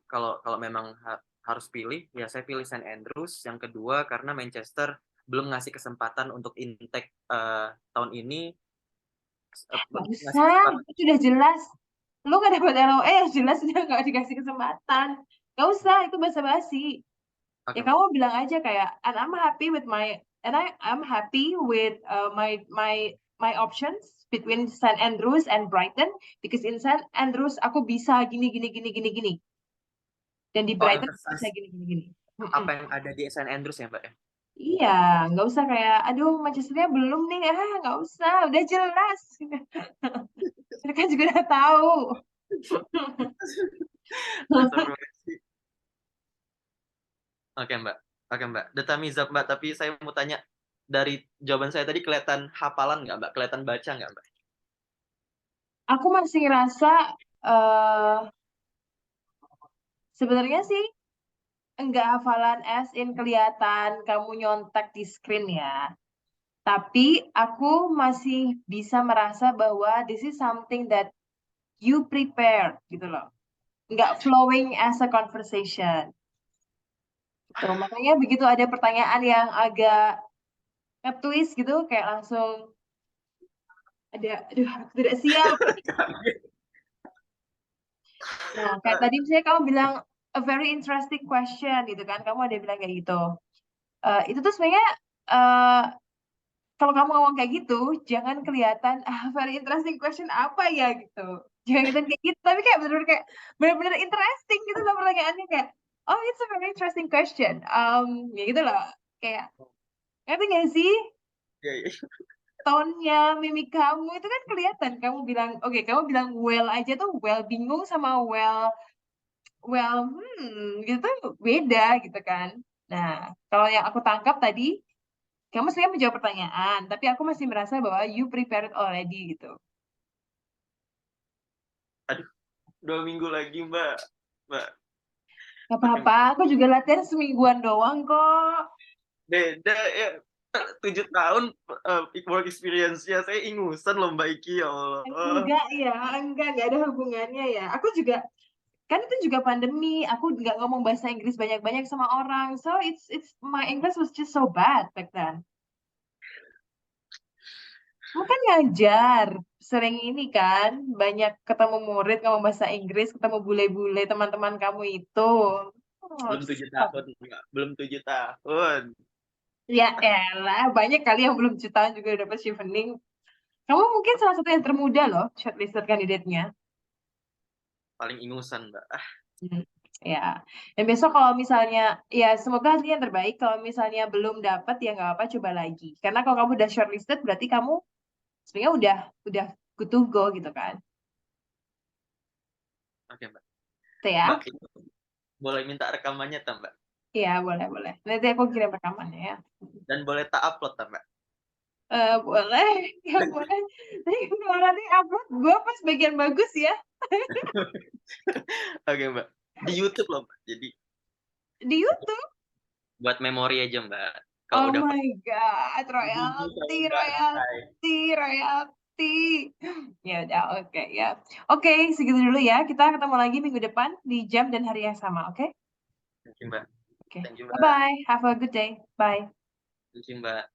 kalau memang harus pilih, ya saya pilih St. Andrews. Yang kedua karena Manchester belum ngasih kesempatan untuk intake tahun ini. Nggak Ngasih usah, kesempatan. itu udah jelas. Lu nggak dapat LOE, yang jelas udah nggak dikasih kesempatan. Nggak usah, itu basa-basi. Oke Ya Mbak. kamu bilang aja kayak, and I'm happy with I'm happy with my options between St. Andrews and Brighton, because in St. Andrews aku bisa gini gini gini gini gini, dan di Oh, Brighton aku bisa investasi gini gini gini. apa yang ada di St. Andrews ya Mbak ya? Iya, nggak usah kayak, aduh Manchesternya belum nih, nggak usah, udah jelas. Mereka juga udah tahu. Astagfirullahaladzim. Oke Mbak. Oke Mbak. Data Mizab Mbak, tapi saya mau tanya, dari jawaban saya tadi kelihatan hafalan nggak Mbak? Kelihatan baca nggak Mbak? Aku masih ngerasa sebenarnya sih enggak hafalan as in kelihatan kamu nyontek di screen ya. Tapi aku masih bisa merasa bahwa this is something that you prepare gitu loh. Enggak flowing as a conversation. Gitu. Makanya begitu ada pertanyaan yang agak nge-twist gitu, kayak langsung ada, aduh aku tidak siap. Nah, kayak tadi misalnya kamu bilang a very interesting question gitu kan, kamu ada bilang kayak gitu. Itu tuh sebenarnya kalau kamu ngomong kayak gitu, jangan kelihatan very interesting question apa ya gitu. Jangan kelihatan kayak gitu, tapi kayak benar-benar interesting gitu loh pertanyaannya, kayak oh it's a very interesting question. Ya gitu loh, kayak ngerti gak sih? Iya, iya. Tone-nya, mimik kamu itu kan kelihatan. Kamu bilang, oke, kamu bilang well aja tuh, well bingung sama well gitu tuh beda gitu kan. Nah, kalau yang aku tangkap tadi, kamu sebenarnya menjawab pertanyaan, tapi aku masih merasa bahwa you prepared already gitu. Aduh, 2 minggu lagi Mbak. Mbak. Gak Oke, apa-apa, aku juga latihan semingguan doang kok. beda ya. 7 tahun work experience-nya, saya ingusan loh Mbak Iki, ya Allah. Enggak ya, enggak ada hubungannya ya. Aku juga, kan itu juga pandemi, aku nggak ngomong bahasa Inggris banyak-banyak sama orang, so it's my English was just so bad back then. Kamu kan ngajar, sering ini kan, banyak ketemu murid ngomong bahasa Inggris, ketemu bule-bule teman-teman kamu itu. Belum 7 tahun Mbak. Belum 7 tahun. Ya elah, banyak kali yang belum jutaan juga udah dapat chevening. Kamu mungkin salah satu yang termuda loh, shortlisted kandidatnya. Paling ingusan Mbak. Hmm, ya, dan besok kalau misalnya, ya semoga hasilnya yang terbaik. Kalau misalnya belum dapat ya nggak apa, coba lagi. Karena kalau kamu udah shortlisted, berarti kamu sebenarnya udah good to go gitu kan. Oke Mbak. Itu ya. Mbak, boleh minta rekamannya tak Mbak? Iya, boleh. Nanti aku kirim rekamannya ya. Dan boleh tak upload tak Mbak? Boleh, ya boleh. Tapi kalau nanti upload, gue pas bagian bagus ya. Oke Mbak. Di YouTube loh Mbak. Jadi Di YouTube. buat memori aja Mbak. Kalau Oh udah my God, Ibu sama royalty, Mbak Hai. royalty, royalty. Ya udah, oke ya. Oke, segitu dulu ya. Kita ketemu lagi minggu depan di jam dan hari yang sama, oke? Thank you Mbak. Oke. Thank you Mbak. Bye-bye. Have a good day. Bye. Thank you Mbak.